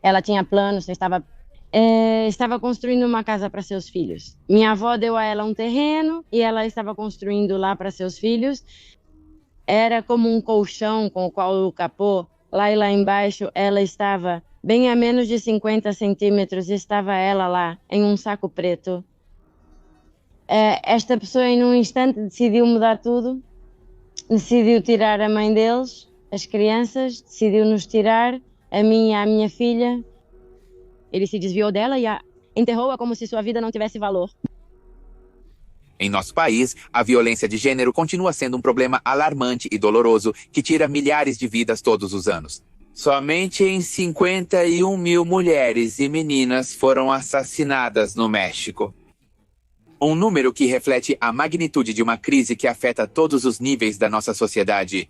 Ela tinha planos, estava construindo uma casa para seus filhos. Minha avó deu a ela um terreno e ela estava construindo lá para seus filhos. Era como um colchão com o qual o capô, lá e lá embaixo, ela estava bem a menos de 50 centímetros, estava ela lá, em um saco preto. Esta pessoa, em um instante, decidiu mudar tudo, decidiu tirar a mãe deles, as crianças, decidiu nos tirar, a mim e a minha filha. Ele se desviou dela e enterrou-a como se sua vida não tivesse valor. Em nosso país, a violência de gênero continua sendo um problema alarmante e doloroso que tira milhares de vidas todos os anos. Somente em 51 mil mulheres e meninas foram assassinadas no México. Um número que reflete a magnitude de uma crise que afeta todos os níveis da nossa sociedade.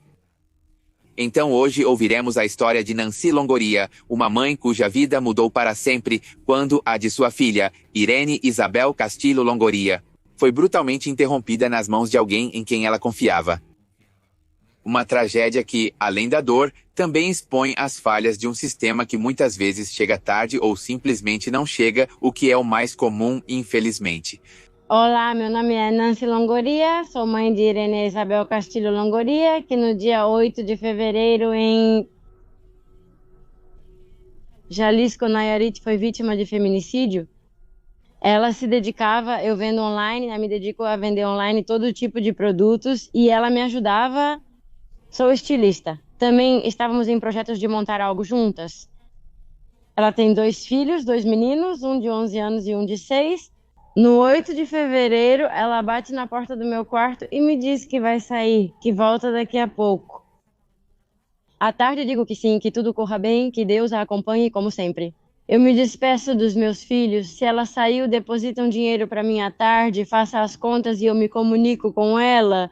Então hoje ouviremos a história de Nancy Longoria, uma mãe cuja vida mudou para sempre quando a de sua filha, Irene Isabel Castillo Longoria, foi brutalmente interrompida nas mãos de alguém em quem ela confiava. Uma tragédia que, além da dor, também expõe as falhas de um sistema que muitas vezes chega tarde ou simplesmente não chega, o que é o mais comum, infelizmente. Olá, meu nome é Nancy Longoria, sou mãe de Irene Isabel Castilho Longoria, que no dia 8 de fevereiro em Jalisco, Nayarit, foi vítima de feminicídio. Ela se dedicava, eu vendo online, né, me dedico a vender online todo tipo de produtos e ela me ajudava. Sou estilista. Também estávamos em projetos de montar algo juntas. Ela tem 2 filhos, 2 meninos, um de 11 anos e um de 6. No 8 de fevereiro, ela bate na porta do meu quarto e me diz que vai sair, que volta daqui a pouco. À tarde digo que sim, que tudo corra bem, que Deus a acompanhe como sempre. Eu me despeço dos meus filhos. Se ela saiu, depositam dinheiro para mim à tarde, faça as contas e eu me comunico com ela.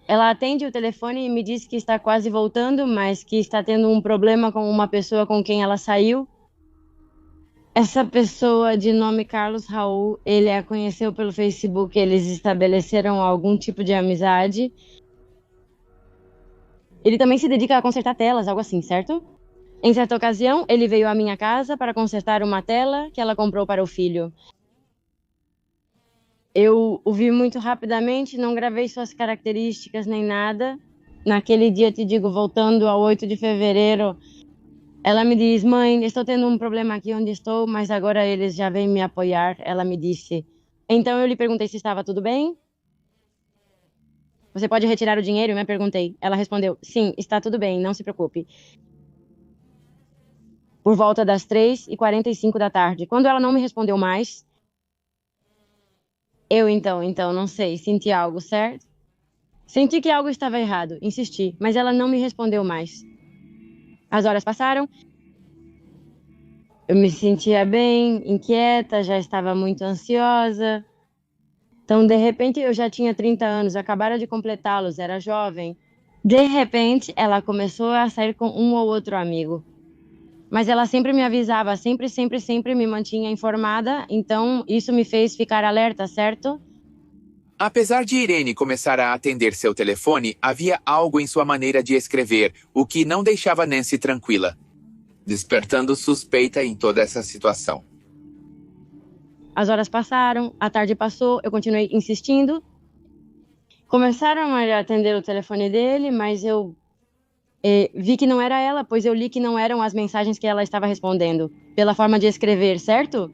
Ela atende o telefone e me diz que está quase voltando, mas que está tendo um problema com uma pessoa com quem ela saiu. Essa pessoa de nome Carlos Raul, ele a conheceu pelo Facebook, eles estabeleceram algum tipo de amizade. Ele também se dedica a consertar telas, algo assim, certo? Em certa ocasião, ele veio à minha casa para consertar uma tela que ela comprou para o filho. Eu o vi muito rapidamente, não gravei suas características nem nada. Naquele dia, te digo, voltando ao 8 de fevereiro, ela me diz: mãe, estou tendo um problema aqui onde estou, mas agora eles já vêm me apoiar. Ela me disse. Então eu lhe perguntei se estava tudo bem. Você pode retirar o dinheiro? Eu me perguntei. Ela respondeu: sim, está tudo bem, não se preocupe. Por volta das 3h45 da tarde. Quando ela não me respondeu mais, eu então, não sei, senti algo, certo? Senti que algo estava errado, insisti, mas ela não me respondeu mais. As horas passaram, eu me sentia bem, inquieta, já estava muito ansiosa. Então, de repente, eu já tinha 30 anos, acabara de completá-los, era jovem. De repente, ela começou a sair com um ou outro amigo. Mas ela sempre me avisava, sempre me mantinha informada, então isso me fez ficar alerta, certo? Apesar de Irene começar a atender seu telefone, havia algo em sua maneira de escrever, o que não deixava Nancy tranquila, despertando suspeita em toda essa situação. As horas passaram, a tarde passou, eu continuei insistindo. Começaram a atender o telefone dele, mas eu vi que não era ela, pois eu li que não eram as mensagens que ela estava respondendo, pela forma de escrever, certo?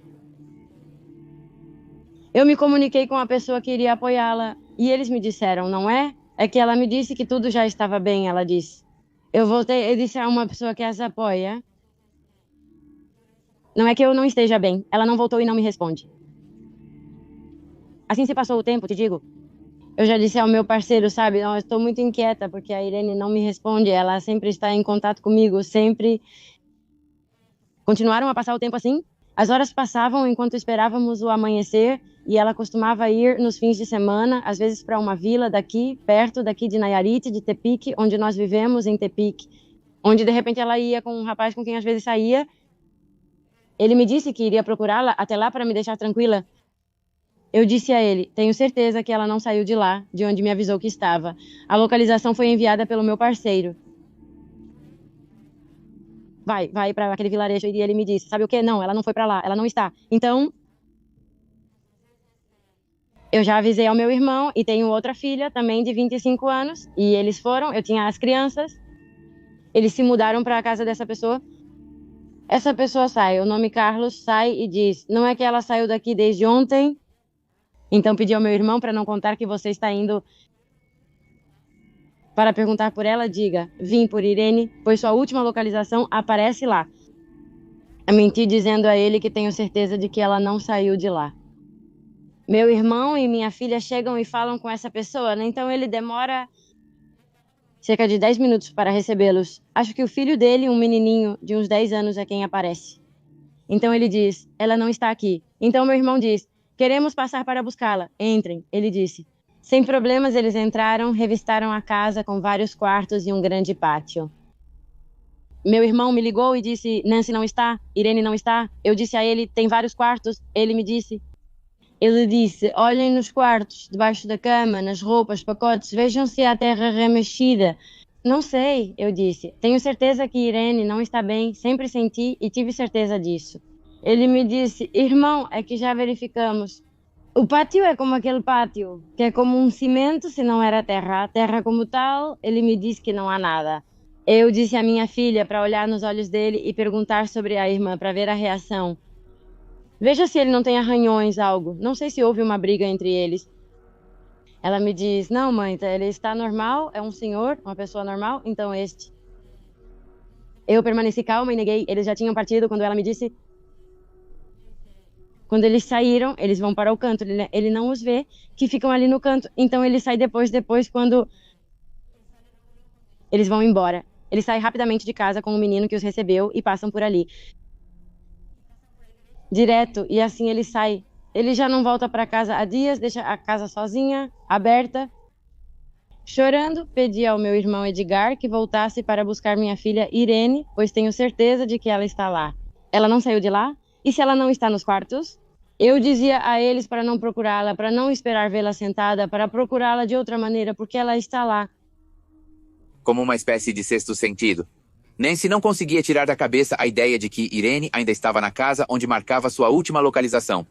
Eu me comuniquei com a pessoa que iria apoiá-la e eles me disseram, não é? É que ela me disse que tudo já estava bem, ela disse. Eu voltei e disse a uma pessoa que as apoia. Não é que eu não esteja bem, ela não voltou e não me responde. Assim se passou o tempo, te digo. Eu já disse ao meu parceiro, sabe, eu estou muito inquieta porque a Irene não me responde, ela sempre está em contato comigo, sempre. Continuaram a passar o tempo assim. As horas passavam enquanto esperávamos o amanhecer e ela costumava ir nos fins de semana, às vezes para uma vila daqui, perto daqui de Nayarit, de Tepic, onde nós vivemos, em Tepic, onde de repente ela ia com um rapaz com quem às vezes saía. Ele me disse que iria procurá-la até lá para me deixar tranquila. Eu disse a ele, tenho certeza que ela não saiu de lá, de onde me avisou que estava. A localização foi enviada pelo meu parceiro. vai para aquele vilarejo. E ele me disse, sabe o quê? Não, ela não foi para lá, ela não está. Então, eu já avisei ao meu irmão e tenho outra filha também de 25 anos. E eles foram, eu tinha as crianças, eles se mudaram para a casa dessa pessoa. Essa pessoa sai, o nome Carlos sai e diz, não é que ela saiu daqui desde ontem? Então pedi ao meu irmão para não contar que você está indo para perguntar por ela, diga, vim por Irene, pois sua última localização aparece lá. Eu menti dizendo a ele que tenho certeza de que ela não saiu de lá. Meu irmão e minha filha chegam e falam com essa pessoa, né? Então ele demora cerca de 10 minutos para recebê-los. Acho que o filho dele, um menininho de uns 10 anos, é quem aparece. Então ele diz, ela não está aqui. Então meu irmão diz, queremos passar para buscá-la. Entrem, ele disse. Sem problemas, eles entraram, revistaram a casa com vários quartos e um grande pátio. Meu irmão me ligou e disse, Nancy não está, Irene não está. Eu disse a ele, tem vários quartos. Ele disse, olhem nos quartos, debaixo da cama, nas roupas, pacotes, vejam se há terra remexida. Não sei, eu disse. Tenho certeza que Irene não está bem, sempre senti e tive certeza disso. Ele me disse, irmão, é que já verificamos. O pátio é como aquele pátio, que é como um cimento se não era terra. A terra como tal, ele me disse que não há nada. Eu disse à minha filha para olhar nos olhos dele e perguntar sobre a irmã para ver a reação. Veja se ele não tem arranhões, algo. Não sei se houve uma briga entre eles. Ela me diz, não, mãe, ele está normal, é um senhor, uma pessoa normal, então este. Eu permaneci calma e neguei. Eles já tinham partido quando ela me disse. Quando eles saíram, eles vão para o canto. Ele não os vê, que ficam ali no canto. Então ele sai depois quando eles vão embora. Ele sai rapidamente de casa com o menino que os recebeu e passam por ali. Direto, e assim ele sai. Ele já não volta para casa há dias, deixa a casa sozinha, aberta. Chorando, pedi ao meu irmão Edgar que voltasse para buscar minha filha Irene, pois tenho certeza de que ela está lá. Ela não saiu de lá? E se ela não está nos quartos? Eu dizia a eles para não procurá-la, para não esperar vê-la sentada, para procurá-la de outra maneira, porque ela está lá. Como uma espécie de sexto sentido. Nancy não conseguia tirar da cabeça a ideia de que Irene ainda estava na casa onde marcava sua última localização.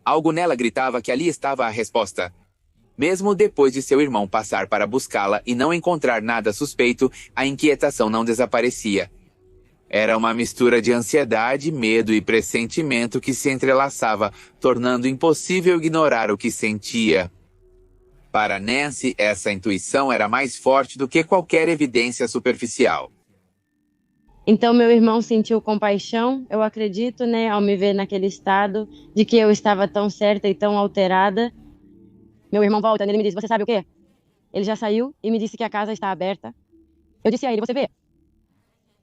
Algo nela gritava que ali estava a resposta. Mesmo depois de seu irmão passar para buscá-la e não encontrar nada suspeito, a inquietação não desaparecia. Era uma mistura de ansiedade, medo e pressentimento que se entrelaçava, tornando impossível ignorar o que sentia. Para Nancy, essa intuição era mais forte do que qualquer evidência superficial. Então meu irmão sentiu compaixão, eu acredito, né, ao me ver naquele estado de que eu estava tão certa e tão alterada. Meu irmão volta e ele me diz, você sabe o quê? Ele já saiu e me disse que a casa está aberta. Eu disse a ele, você vê?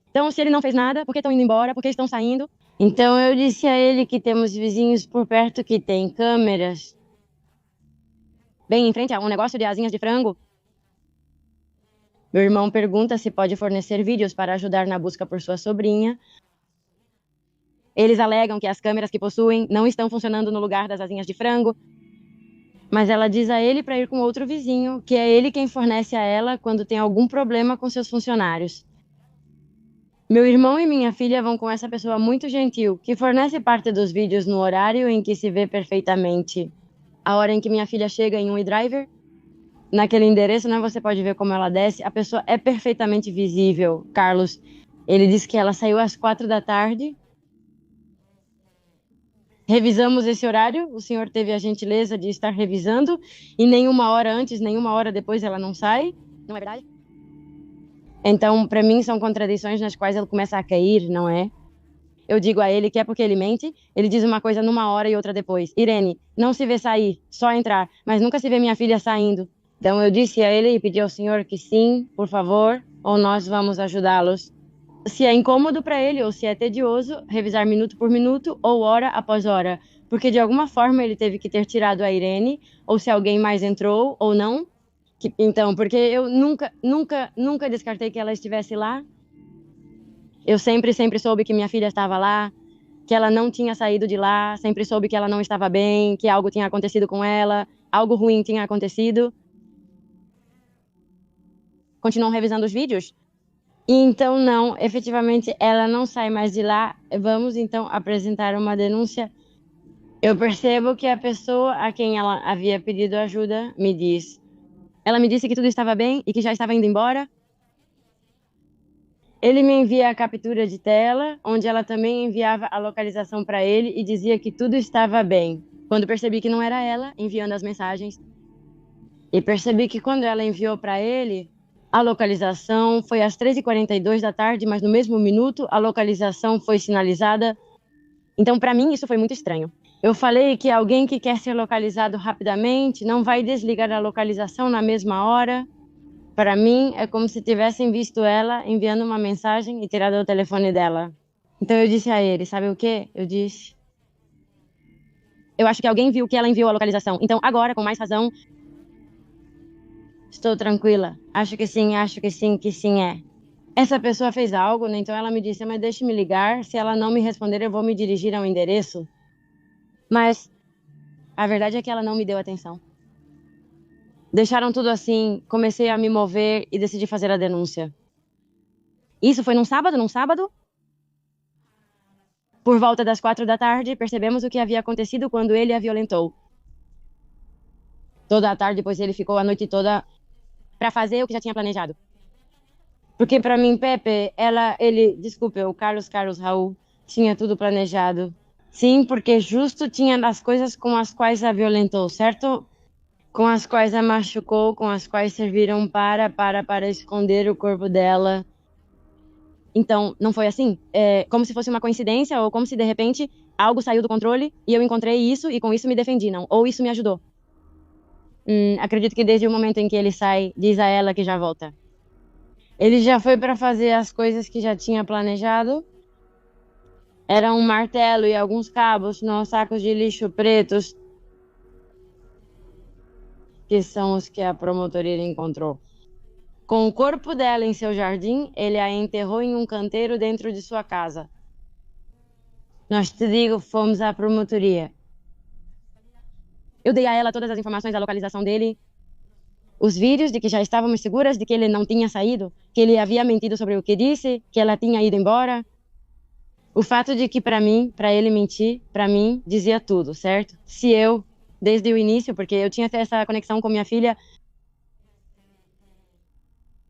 Então, se ele não fez nada, por que estão indo embora? Por que estão saindo? Então, eu disse a ele que temos vizinhos por perto que têm câmeras. Bem em frente a um negócio de asinhas de frango. Meu irmão pergunta se pode fornecer vídeos para ajudar na busca por sua sobrinha. Eles alegam que as câmeras que possuem não estão funcionando no lugar das asinhas de frango. Mas ela diz a ele para ir com outro vizinho, que é ele quem fornece a ela quando tem algum problema com seus funcionários. Meu irmão e minha filha vão com essa pessoa muito gentil, que fornece parte dos vídeos no horário em que se vê perfeitamente. A hora em que minha filha chega em um e-driver, naquele endereço, né, você pode ver como ela desce, a pessoa é perfeitamente visível. Carlos, ele disse que ela saiu às 4 da tarde. Revisamos esse horário, o senhor teve a gentileza de estar revisando, e nenhuma hora antes, nenhuma hora depois ela não sai, não é verdade? Então, para mim, são contradições nas quais ele começa a cair, não é? Eu digo a ele que é porque ele mente, ele diz uma coisa numa hora e outra depois. Irene, não se vê sair, só entrar, mas nunca se vê minha filha saindo. Então eu disse a ele e pedi ao senhor que sim, por favor, ou nós vamos ajudá-los. Se é incômodo para ele ou se é tedioso, revisar minuto por minuto ou hora após hora, porque de alguma forma ele teve que ter tirado a Irene, ou se alguém mais entrou ou não. Então, porque eu nunca descartei que ela estivesse lá. Eu sempre soube que minha filha estava lá, que ela não tinha saído de lá, sempre soube que ela não estava bem, que algo tinha acontecido com ela, algo ruim tinha acontecido. Continuam revisando os vídeos. E então, não, efetivamente, ela não sai mais de lá. Vamos então apresentar uma denúncia. Eu percebo que a pessoa a quem ela havia pedido ajuda me diz. Ela me disse que tudo estava bem e que já estava indo embora. Ele me envia a captura de tela, onde ela também enviava a localização para ele e dizia que tudo estava bem. Quando percebi que não era ela enviando as mensagens, e percebi que quando ela enviou para ele, a localização foi às 13h42 da tarde, mas no mesmo minuto a localização foi sinalizada. Então, para mim, isso foi muito estranho. Eu falei que alguém que quer ser localizado rapidamente não vai desligar a localização na mesma hora. Para mim, é como se tivessem visto ela enviando uma mensagem e tirado o telefone dela. Então eu disse a ele, sabe o quê? Eu disse, eu acho que alguém viu que ela enviou a localização. Então agora, com mais razão, estou tranquila. Acho que sim é. Essa pessoa fez algo, né? Então ela me disse, mas deixe-me ligar. Se ela não me responder, eu vou me dirigir ao endereço. Mas a verdade é que ela não me deu atenção. Deixaram tudo assim, comecei a me mover e decidi fazer a denúncia. Isso foi num sábado, por volta das 4 da tarde, percebemos o que havia acontecido quando ele a violentou. Toda a tarde, depois ele ficou a noite toda para fazer o que já tinha planejado. Porque para mim, Pepe, desculpe, o Carlos Raul, tinha tudo planejado. Sim, porque justo tinha as coisas com as quais a violentou, certo? Com as quais a machucou, com as quais serviram para esconder o corpo dela. Então, não foi assim? É como se fosse uma coincidência ou como se de repente algo saiu do controle e eu encontrei isso e com isso me defendi, não? Ou isso me ajudou? Acredito que desde o momento em que ele sai, diz a ela que já volta. Ele já foi para fazer as coisas que já tinha planejado. Era um martelo e alguns cabos nos sacos de lixo pretos, que são os que a promotoria encontrou. Com o corpo dela em seu jardim, ele a enterrou em um canteiro dentro de sua casa. Nós te digo, fomos à promotoria. Eu dei a ela todas as informações da localização dele, os vídeos de que já estávamos seguras de que ele não tinha saído, que ele havia mentido sobre o que disse, que ela tinha ido embora. O fato de que para ele mentir, para mim, dizia tudo, certo? Se eu, desde o início, porque eu tinha essa conexão com minha filha,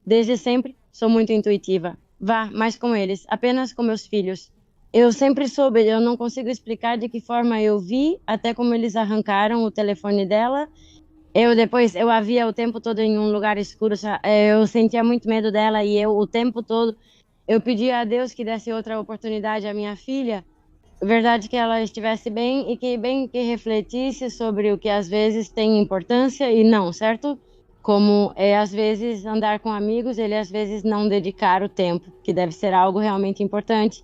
desde sempre, sou muito intuitiva. Vá, mais com eles, apenas com meus filhos. Eu sempre soube, eu não consigo explicar de que forma eu vi, até como eles arrancaram o telefone dela. Eu a via o tempo todo em um lugar escuro, eu sentia muito medo dela e o tempo todo, eu pedia a Deus que desse outra oportunidade à minha filha. Verdade que ela estivesse bem e que refletisse sobre o que às vezes tem importância e não, certo? Como às vezes andar com amigos, ele às vezes não dedicar o tempo, que deve ser algo realmente importante.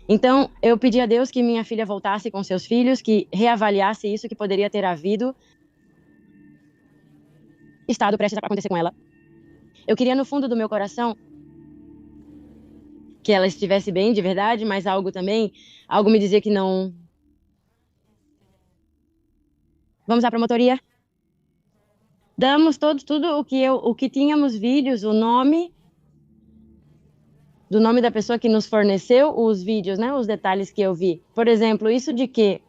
Então, eu pedi a Deus que minha filha voltasse com seus filhos, que reavaliasse isso que poderia ter havido estado prestes a acontecer com ela. Eu queria no fundo do meu coração que ela estivesse bem de verdade, mas algo me dizia que não. Vamos à promotoria? Damos tudo o que tínhamos vídeos, o nome do nome da pessoa que nos forneceu os vídeos, né, os detalhes que eu vi. Por exemplo, isso de que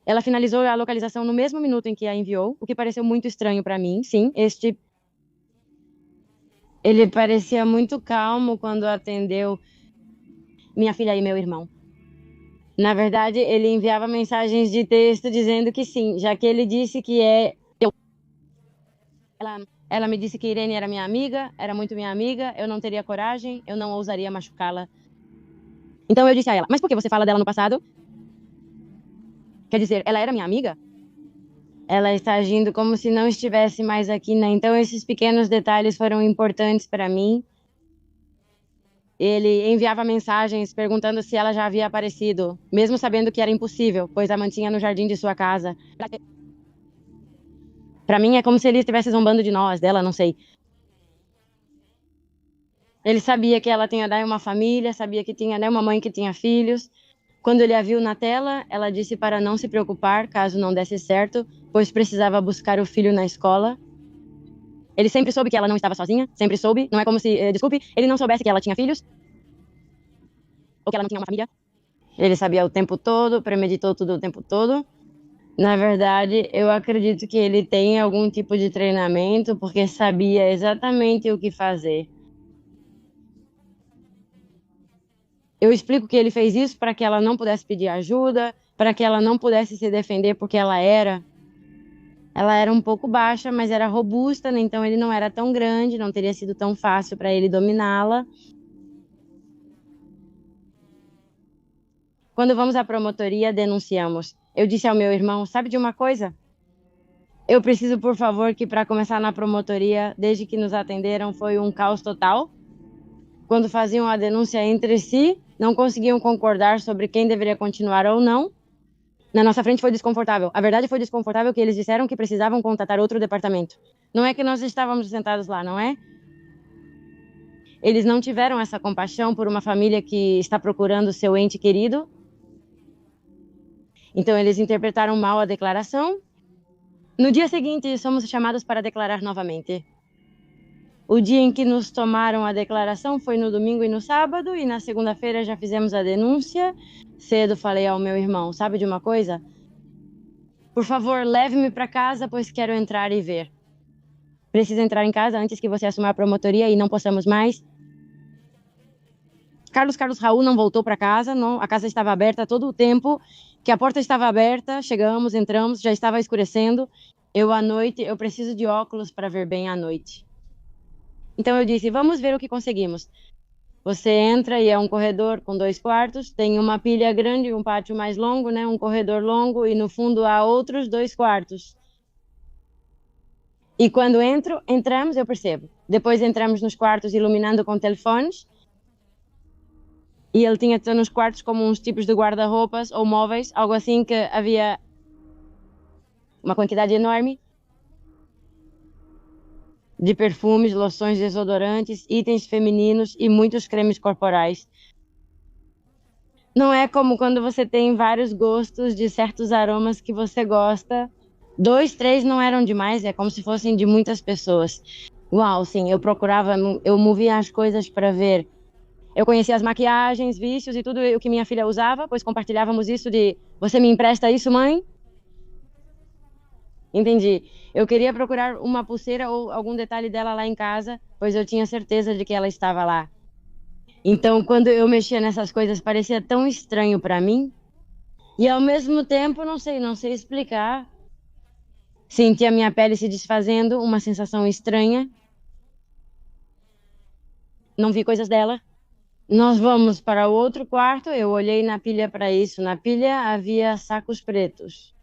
ela finalizou a localização no mesmo minuto em que a enviou, o que pareceu muito estranho para mim. Sim, ele parecia muito calmo quando atendeu minha filha e meu irmão. Na verdade, ele enviava mensagens de texto dizendo que sim, já que ele disse que ela me disse que Irene era minha amiga, era muito minha amiga, eu não teria coragem, eu não ousaria machucá-la. Então eu disse a ela, mas por que você fala dela no passado? Quer dizer, ela era minha amiga? Ela está agindo como se não estivesse mais aqui, né? Então esses pequenos detalhes foram importantes para mim. Ele enviava mensagens perguntando se ela já havia aparecido, mesmo sabendo que era impossível, pois a mantinha no jardim de sua casa. Para mim é como se ele estivesse zombando de nós, dela, não sei. Ele sabia que ela tinha daí uma família, sabia que tinha uma mãe que tinha filhos. Quando ele a viu na tela, ela disse para não se preocupar caso não desse certo, pois precisava buscar o filho na escola. Ele sempre soube que ela não estava sozinha, sempre soube. Não é como se, desculpe, ele não soubesse que ela tinha filhos ou que ela não tinha uma família. Ele sabia o tempo todo, premeditou tudo o tempo todo. Na verdade, eu acredito que ele tem algum tipo de treinamento porque sabia exatamente o que fazer. Eu explico que ele fez isso para que ela não pudesse pedir ajuda, para que ela não pudesse se defender porque ela era um pouco baixa, mas era robusta, né? Então ele não era tão grande, não teria sido tão fácil para ele dominá-la. Quando vamos à promotoria, denunciamos. Eu disse ao meu irmão, sabe de uma coisa? Eu preciso, por favor, que para começar na promotoria, desde que nos atenderam, foi um caos total. Quando faziam a denúncia entre si, não conseguiam concordar sobre quem deveria continuar ou não. Na nossa frente foi desconfortável. A verdade foi desconfortável que eles disseram que precisavam contatar outro departamento. Não é que nós estávamos sentados lá, não é? Eles não tiveram essa compaixão por uma família que está procurando seu ente querido. Então eles interpretaram mal a declaração. No dia seguinte, somos chamados para declarar novamente. O dia em que nos tomaram a declaração foi no domingo e no sábado, e na segunda-feira já fizemos a denúncia. Cedo falei ao meu irmão, sabe de uma coisa? Por favor, leve-me para casa, pois quero entrar e ver. Preciso entrar em casa antes que você assuma a promotoria e não possamos mais. Carlos Raul não voltou para casa, não, a casa estava aberta todo o tempo, que a porta estava aberta, chegamos, entramos, já estava escurecendo. À noite, eu preciso de óculos para ver bem à noite. Então eu disse, vamos ver o que conseguimos. Você entra e é um corredor com 2 quartos, tem uma pilha grande, um pátio mais longo, né, um corredor longo e no fundo há outros 2 quartos. E quando entramos, eu percebo. Depois entramos nos quartos iluminando com telefones. E ele tinha nos quartos como uns tipos de guarda-roupas ou móveis, algo assim, que havia uma quantidade enorme de perfumes, loções, desodorantes, itens femininos e muitos cremes corporais. Não é como quando você tem vários gostos de certos aromas que você gosta. 2, 3 não eram demais, é como se fossem de muitas pessoas. Uau, sim, eu movia as coisas para ver. Eu conhecia as maquiagens, vícios e tudo o que minha filha usava, pois compartilhávamos isso de você me empresta isso, mãe? Entendi. Eu queria procurar uma pulseira ou algum detalhe dela lá em casa, pois eu tinha certeza de que ela estava lá. Então, quando eu mexia nessas coisas, parecia tão estranho para mim. E ao mesmo tempo, não sei explicar. Senti a minha pele se desfazendo, uma sensação estranha. Não vi coisas dela. Nós vamos para o outro quarto. Eu olhei na pilha para isso. Na pilha havia sacos pretos.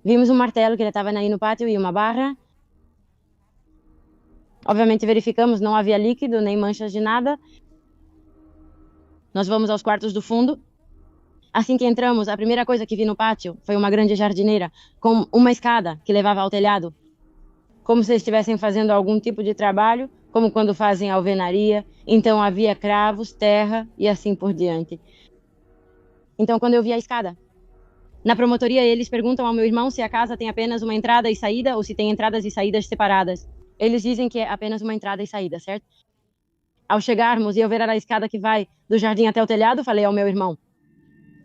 Vimos um martelo que ele estava aí no pátio e uma barra. Obviamente verificamos, não havia líquido nem manchas de nada. Nós vamos aos quartos do fundo. Assim que entramos, a primeira coisa que vi no pátio foi uma grande jardineira com uma escada que levava ao telhado. Como se estivessem fazendo algum tipo de trabalho, como quando fazem alvenaria. Então havia cravos, terra e assim por diante. Então quando eu vi a escada, na promotoria eles perguntam ao meu irmão se a casa tem apenas uma entrada e saída ou se tem entradas e saídas separadas. Eles dizem que é apenas uma entrada e saída, certo? Ao chegarmos e eu ver a escada que vai do jardim até o telhado, falei ao meu irmão,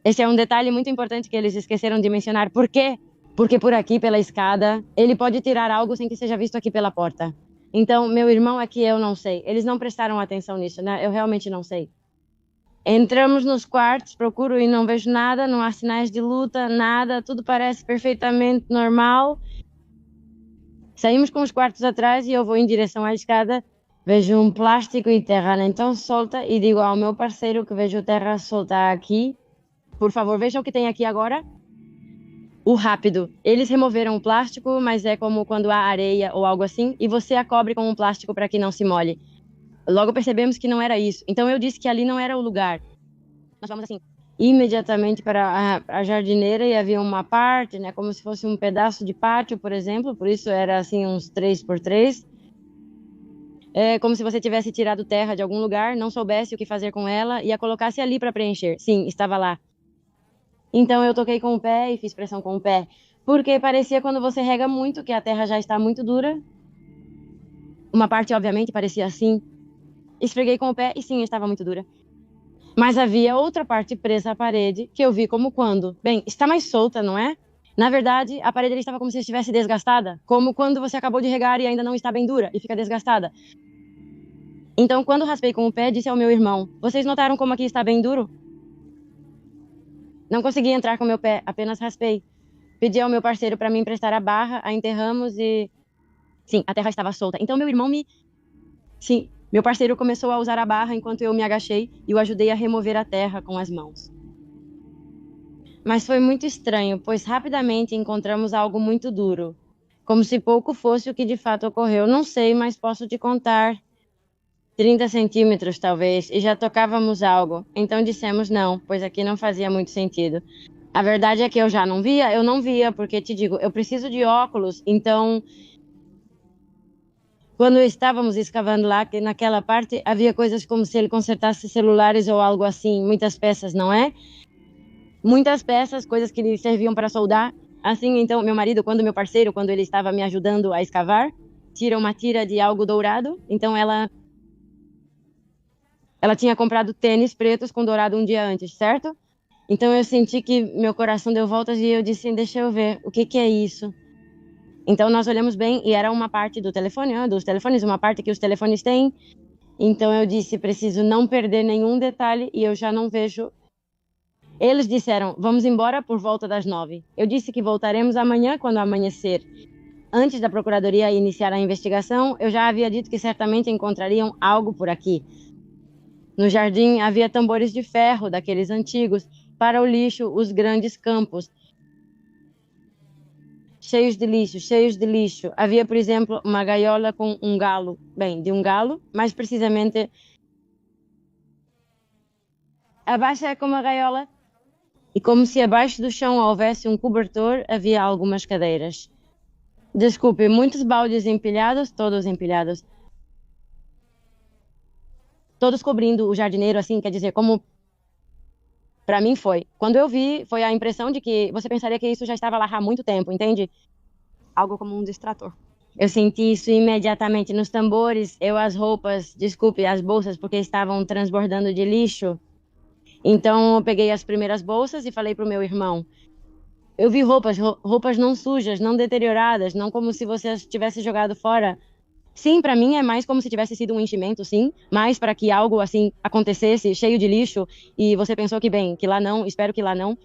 esse é um detalhe muito importante que eles esqueceram de mencionar. Por quê? Porque por aqui, pela escada, ele pode tirar algo sem que seja visto aqui pela porta. Então, meu irmão aqui, eu não sei. Eles não prestaram atenção nisso, né? Eu realmente não sei. Entramos nos quartos, procuro e não vejo nada, não há sinais de luta, nada, tudo parece perfeitamente normal. Saímos com os quartos atrás e eu vou em direção à escada, vejo um plástico e terra então solta e digo ao meu parceiro que vejo terra solta aqui. Por favor, veja o que tem aqui agora. O rápido. Eles removeram o plástico, mas é como quando há areia ou algo assim, e você a cobre com um plástico para que não se molhe. Logo percebemos que não era isso. Então eu disse que ali não era o lugar. Nós vamos assim, imediatamente para a jardineira e havia uma parte, né, como se fosse um pedaço de pátio, por exemplo, por isso era assim uns 3x3. É como se você tivesse tirado terra de algum lugar, não soubesse o que fazer com ela e a colocasse ali para preencher. Sim, estava lá. Então eu toquei com o pé e fiz pressão com o pé, porque parecia quando você rega muito que a terra já está muito dura. Uma parte, obviamente, parecia assim. Esfreguei com o pé e sim, estava muito dura. Mas havia outra parte presa à parede que eu vi como quando? Bem, está mais solta, não é? Na verdade, a parede estava como se estivesse desgastada, como quando você acabou de regar e ainda não está bem dura e fica desgastada. Então, quando raspei com o pé, disse ao meu irmão: "Vocês notaram como aqui está bem duro?" Não consegui entrar com meu pé, apenas raspei. Pedi ao meu parceiro para me emprestar a barra, a enterramos e sim, a terra estava solta. Então meu irmão me sim, meu parceiro começou a usar a barra enquanto eu me agachei e o ajudei a remover a terra com as mãos. Mas foi muito estranho, pois rapidamente encontramos algo muito duro, como se pouco fosse o que de fato ocorreu. Não sei, mas posso te contar. 30 centímetros, talvez, e já tocávamos algo. Então dissemos não, pois aqui não fazia muito sentido. A verdade é que eu já não via, eu não via, porque te digo, eu preciso de óculos, então quando estávamos escavando lá, que naquela parte havia coisas como se ele consertasse celulares ou algo assim, muitas peças, não é? Muitas peças, coisas que lhe serviam para soldar. Assim, então, meu marido, meu parceiro, quando ele estava me ajudando a escavar, tira uma tira de algo dourado, então ela tinha comprado tênis pretos com dourado um dia antes, certo? Então eu senti que meu coração deu voltas e eu disse, deixa eu ver, o que que é isso? Então nós olhamos bem e era uma parte do telefone, dos telefones, uma parte que os telefones têm. Então eu disse, preciso não perder nenhum detalhe e eu já não vejo. Eles disseram, vamos embora por volta das 9. Eu disse que voltaremos amanhã quando amanhecer. Antes da procuradoria iniciar a investigação, eu já havia dito que certamente encontrariam algo por aqui. No jardim havia tambores de ferro, daqueles antigos, para o lixo, os grandes campos. Cheios de lixo, cheios de lixo. Havia, por exemplo, uma gaiola com um galo. Bem, de um galo, mais precisamente. Abaixo é como a gaiola. E como se abaixo do chão houvesse um cobertor, havia algumas cadeiras. Desculpe, muitos baldes empilhados, todos empilhados. Todos cobrindo o jardineiro, assim, quer dizer, como para mim foi. Quando eu vi, foi a impressão de que você pensaria que isso já estava lá há muito tempo, entende? Algo como um distrator. Eu senti isso imediatamente nos tambores, as roupas, desculpe, as bolsas, porque estavam transbordando de lixo. Então eu peguei as primeiras bolsas e falei para o meu irmão. Eu vi roupas não sujas, não deterioradas, não como se você as tivesse jogado fora. Sim, para mim é mais como se tivesse sido um enchimento, sim, mas para que algo assim acontecesse, cheio de lixo, e você pensou que bem, que lá não, espero que lá não.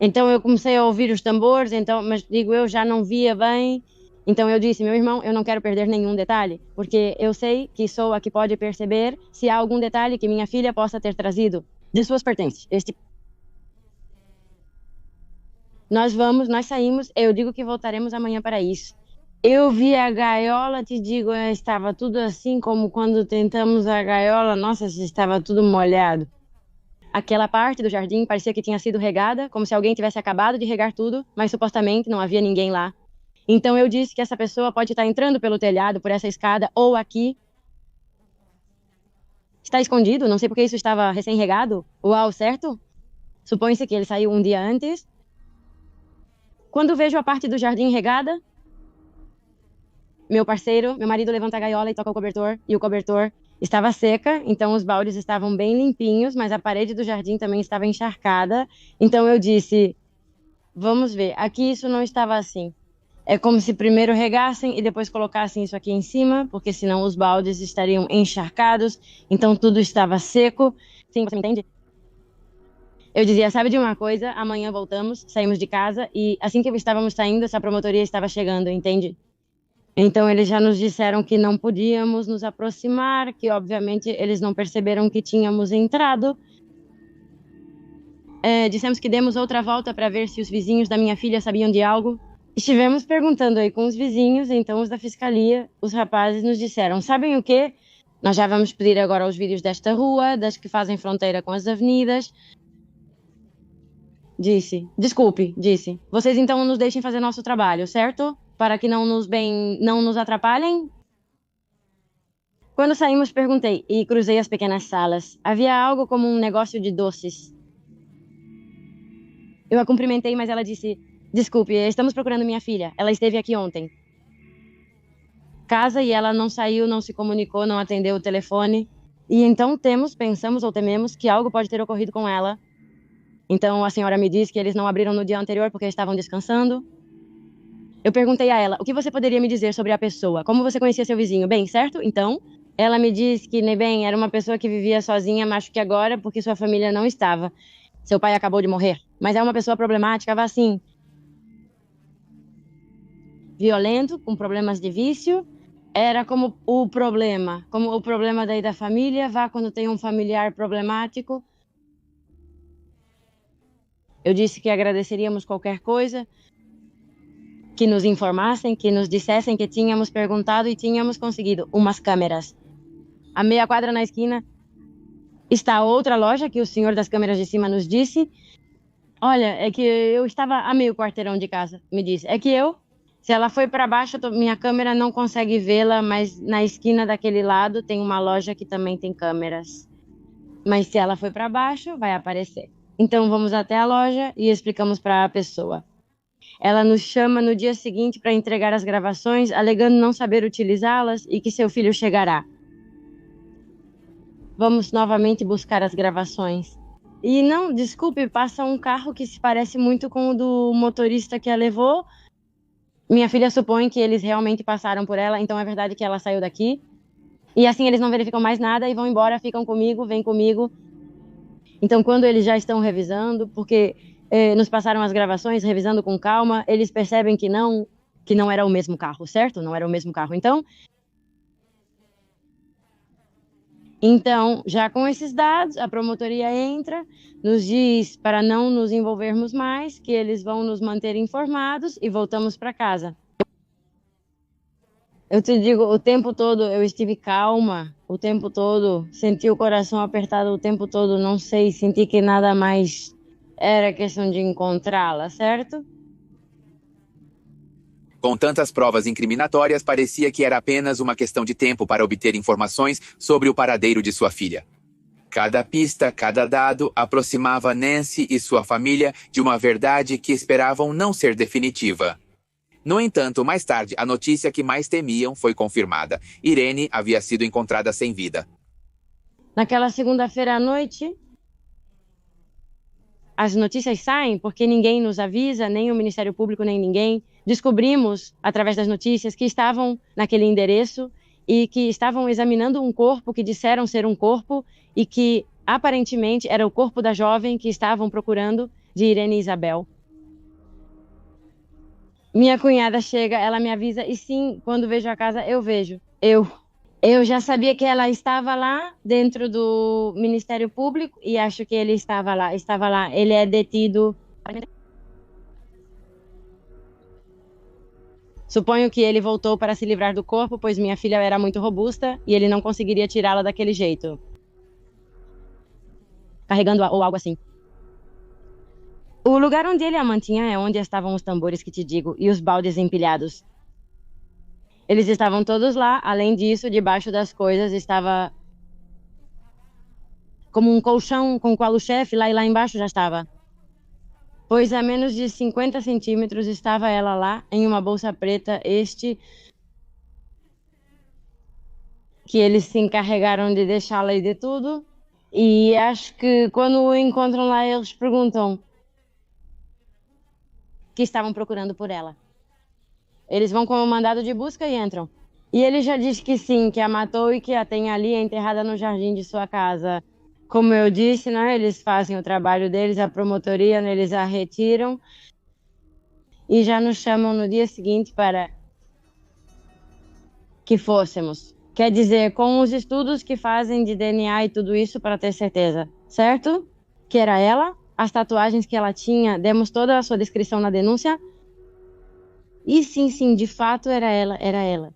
Então eu comecei a ouvir os tambores, então, mas digo, eu já não via bem. Então eu disse, meu irmão, eu não quero perder nenhum detalhe, porque eu sei que sou a que pode perceber se há algum detalhe que minha filha possa ter trazido de suas pertences. Nós saímos, eu digo que voltaremos amanhã para isso. Eu vi a gaiola, te digo, estava tudo assim como quando tentamos a gaiola, nossa, estava tudo molhado. Aquela parte do jardim parecia que tinha sido regada, como se alguém tivesse acabado de regar tudo, mas supostamente não havia ninguém lá. Então eu disse que essa pessoa pode estar entrando pelo telhado, por essa escada, ou aqui. Está escondido, não sei porque isso estava recém-regado. Uau, certo? Supõe-se que ele saiu um dia antes. Quando vejo a parte do jardim regada, meu marido levanta a gaiola e toca o cobertor, e o cobertor estava seca, então os baldes estavam bem limpinhos, mas a parede do jardim também estava encharcada. Então eu disse, vamos ver, aqui isso não estava assim. É como se primeiro regassem e depois colocassem isso aqui em cima, porque senão os baldes estariam encharcados, então tudo estava seco. Sim, você me entende? Eu dizia, sabe de uma coisa? Amanhã voltamos, saímos de casa e assim que estávamos saindo, essa promotoria estava chegando, entende? Então eles já nos disseram que não podíamos nos aproximar, que obviamente eles não perceberam que tínhamos entrado. Dissemos que demos outra volta para ver se os vizinhos da minha filha sabiam de algo. Estivemos perguntando aí com os vizinhos, então os da fiscalia, os rapazes nos disseram, sabem o quê? Nós já vamos pedir agora os vídeos desta rua, das que fazem fronteira com as avenidas. Disse, vocês então nos deixem fazer nosso trabalho, certo? Para que não nos atrapalhem? Quando saímos, perguntei e cruzei as pequenas salas. Havia algo como um negócio de doces. Eu a cumprimentei, mas ela disse, desculpe, estamos procurando minha filha. Ela esteve aqui ontem. casa e ela não saiu, não se comunicou, não atendeu o telefone. E então pensamos ou tememos que algo pode ter ocorrido com ela. Então a senhora me disse que eles não abriram no dia anterior porque estavam descansando. Eu perguntei a ela, o que você poderia me dizer sobre a pessoa? Como você conhecia seu vizinho? Bem, certo? Então, ela me disse que, bem, era uma pessoa que vivia sozinha, mas acho que agora, porque sua família não estava. Seu pai acabou de morrer. Mas é uma pessoa problemática, vá assim, violento, com problemas de vício. Era como o problema daí da família, vá quando tem um familiar problemático. Eu disse que agradeceríamos qualquer coisa, que nos informassem, que nos dissessem que tínhamos perguntado e tínhamos conseguido umas câmeras. A meia quadra na esquina está outra loja que o senhor das câmeras de cima nos disse. Olha, é que eu estava a meio quarteirão de casa, me disse. Se ela foi para baixo, minha câmera não consegue vê-la, mas na esquina daquele lado tem uma loja que também tem câmeras. Mas se ela foi para baixo, vai aparecer. Então vamos até a loja e explicamos para a pessoa. Ela nos chama no dia seguinte para entregar as gravações, alegando não saber utilizá-las e que seu filho chegará. Vamos novamente buscar as gravações. E não, desculpe, passa um carro que se parece muito com o do motorista que a levou. Minha filha supõe que eles realmente passaram por ela, então é verdade que ela saiu daqui. E assim eles não verificam mais nada e vão embora, ficam comigo, vêm comigo. Então quando eles já estão revisando, porque nos passaram as gravações, revisando com calma, eles percebem que não era o mesmo carro, certo? Não era o mesmo carro. Então, já com esses dados, a promotoria entra, nos diz para não nos envolvermos mais, que eles vão nos manter informados e voltamos para casa. Eu te digo, o tempo todo eu estive calma, o tempo todo, senti o coração apertado o tempo todo, não sei, senti que nada mais era questão de encontrá-la, certo? Com tantas provas incriminatórias, parecia que era apenas uma questão de tempo para obter informações sobre o paradeiro de sua filha. Cada pista, cada dado aproximava Nancy e sua família de uma verdade que esperavam não ser definitiva. No entanto, mais tarde, a notícia que mais temiam foi confirmada. Irene havia sido encontrada sem vida. Naquela segunda-feira à noite, as notícias saem porque ninguém nos avisa, nem o Ministério Público, nem ninguém. Descobrimos, através das notícias, que estavam naquele endereço e que estavam examinando um corpo que disseram ser um corpo e que, aparentemente, era o corpo da jovem que estavam procurando, de Irene Isabel. Minha cunhada chega, ela me avisa, e sim, quando vejo a casa, eu vejo. Eu já sabia que ela estava lá dentro do Ministério Público e acho que ele estava lá. Ele é detido. Suponho que ele voltou para se livrar do corpo, pois minha filha era muito robusta e ele não conseguiria tirá-la daquele jeito. Carregando-a ou algo assim. O lugar onde ele a mantinha é onde estavam os tambores que te digo e os baldes empilhados. Eles estavam todos lá, além disso, debaixo das coisas estava como um colchão com o qual o chefe lá e lá embaixo já estava. Pois a menos de 50 centímetros estava ela lá, em uma bolsa preta, que eles se encarregaram de deixá-la e de tudo. E acho que quando o encontram lá, eles perguntam que estavam procurando por ela. Eles vão com o mandado de busca e entram. E ele já diz que sim, que a matou e que a tem ali enterrada no jardim de sua casa. Como eu disse, né, eles fazem o trabalho deles, a promotoria, né, eles a retiram e já nos chamam no dia seguinte para que fôssemos. Quer dizer, com os estudos que fazem de DNA e tudo isso para ter certeza, certo? Que era ela, as tatuagens que ela tinha, demos toda a sua descrição na denúncia. E sim, de fato era ela.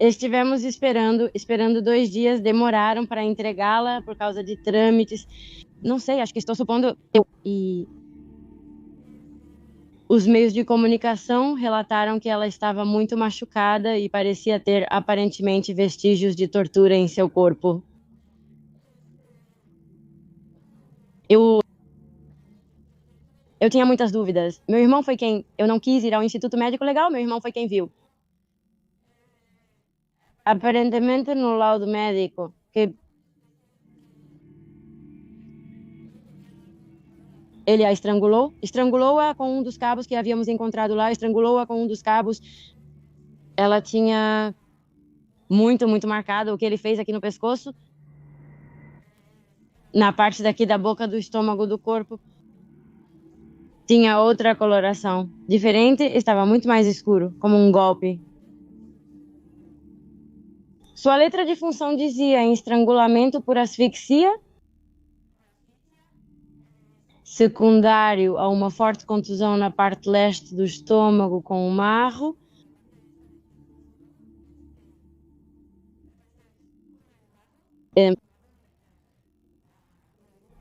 Estivemos esperando 2 dias, demoraram para entregá-la por causa de trâmites. Não sei, acho que estou supondo. E os meios de comunicação relataram que ela estava muito machucada e parecia ter aparentemente vestígios de tortura em seu corpo. Eu Eu tinha muitas dúvidas. Meu irmão foi quem... Eu não quis ir ao Instituto Médico Legal, meu irmão foi quem viu. Aparentemente, no laudo médico, que ele a estrangulou, estrangulou-a com um dos cabos que havíamos encontrado lá, estrangulou-a com um dos cabos. Ela tinha muito marcado o que ele fez aqui no pescoço, na parte daqui da boca, do estômago, do corpo. Tinha outra coloração diferente, estava muito mais escuro, como um golpe. Sua letra de função dizia em estrangulamento por asfixia, secundário a uma forte contusão na parte leste do estômago com um marro.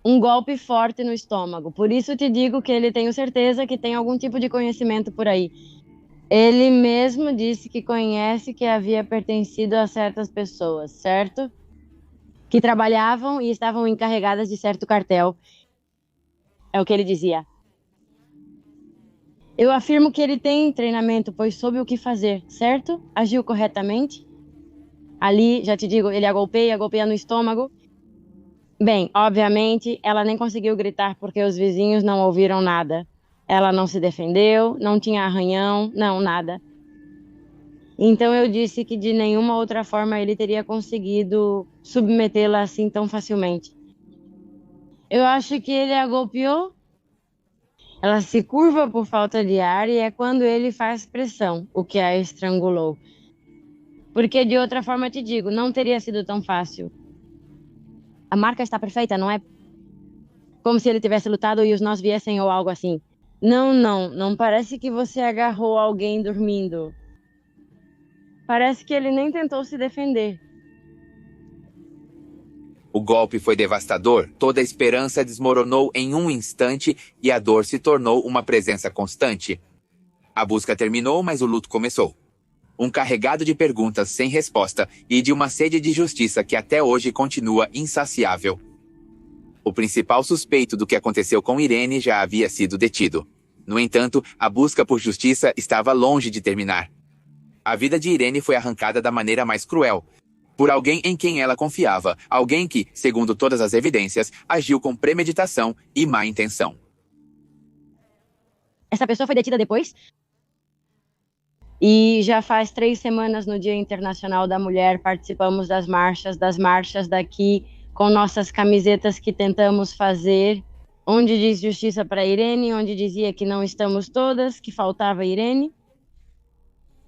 Um golpe forte no estômago. Por isso te digo que ele tenho certeza que tem algum tipo de conhecimento por aí. Ele mesmo disse que conhece que havia pertencido a certas pessoas, certo? Que trabalhavam e estavam encarregadas de certo cartel. É o que ele dizia. Eu afirmo que ele tem treinamento, pois soube o que fazer, certo? Agiu corretamente. Ali, já te digo, ele a golpeia no estômago. Bem, obviamente, ela nem conseguiu gritar porque os vizinhos não ouviram nada. Ela não se defendeu, não tinha arranhão, não, nada. Então eu disse que de nenhuma outra forma ele teria conseguido submetê-la assim tão facilmente. Eu acho que ele a golpeou. Ela se curva por falta de ar e é quando ele faz pressão, o que a estrangulou. Porque de outra forma te digo, não teria sido tão fácil. A marca está perfeita, não é como se ele tivesse lutado e os nós viessem ou algo assim. Não parece que você agarrou alguém dormindo. Parece que ele nem tentou se defender. O golpe foi devastador, toda a esperança desmoronou em um instante e a dor se tornou uma presença constante. A busca terminou, mas o luto começou. Um carregado de perguntas sem resposta e de uma sede de justiça que até hoje continua insaciável. O principal suspeito do que aconteceu com Irene já havia sido detido. No entanto, a busca por justiça estava longe de terminar. A vida de Irene foi arrancada da maneira mais cruel, por alguém em quem ela confiava, alguém que, segundo todas as evidências, agiu com premeditação e má intenção. Essa pessoa foi detida depois? E já faz 3 semanas, no Dia Internacional da Mulher, participamos das marchas daqui, com nossas camisetas que tentamos fazer, onde diz justiça para Irene, onde dizia que não estamos todas, que faltava Irene.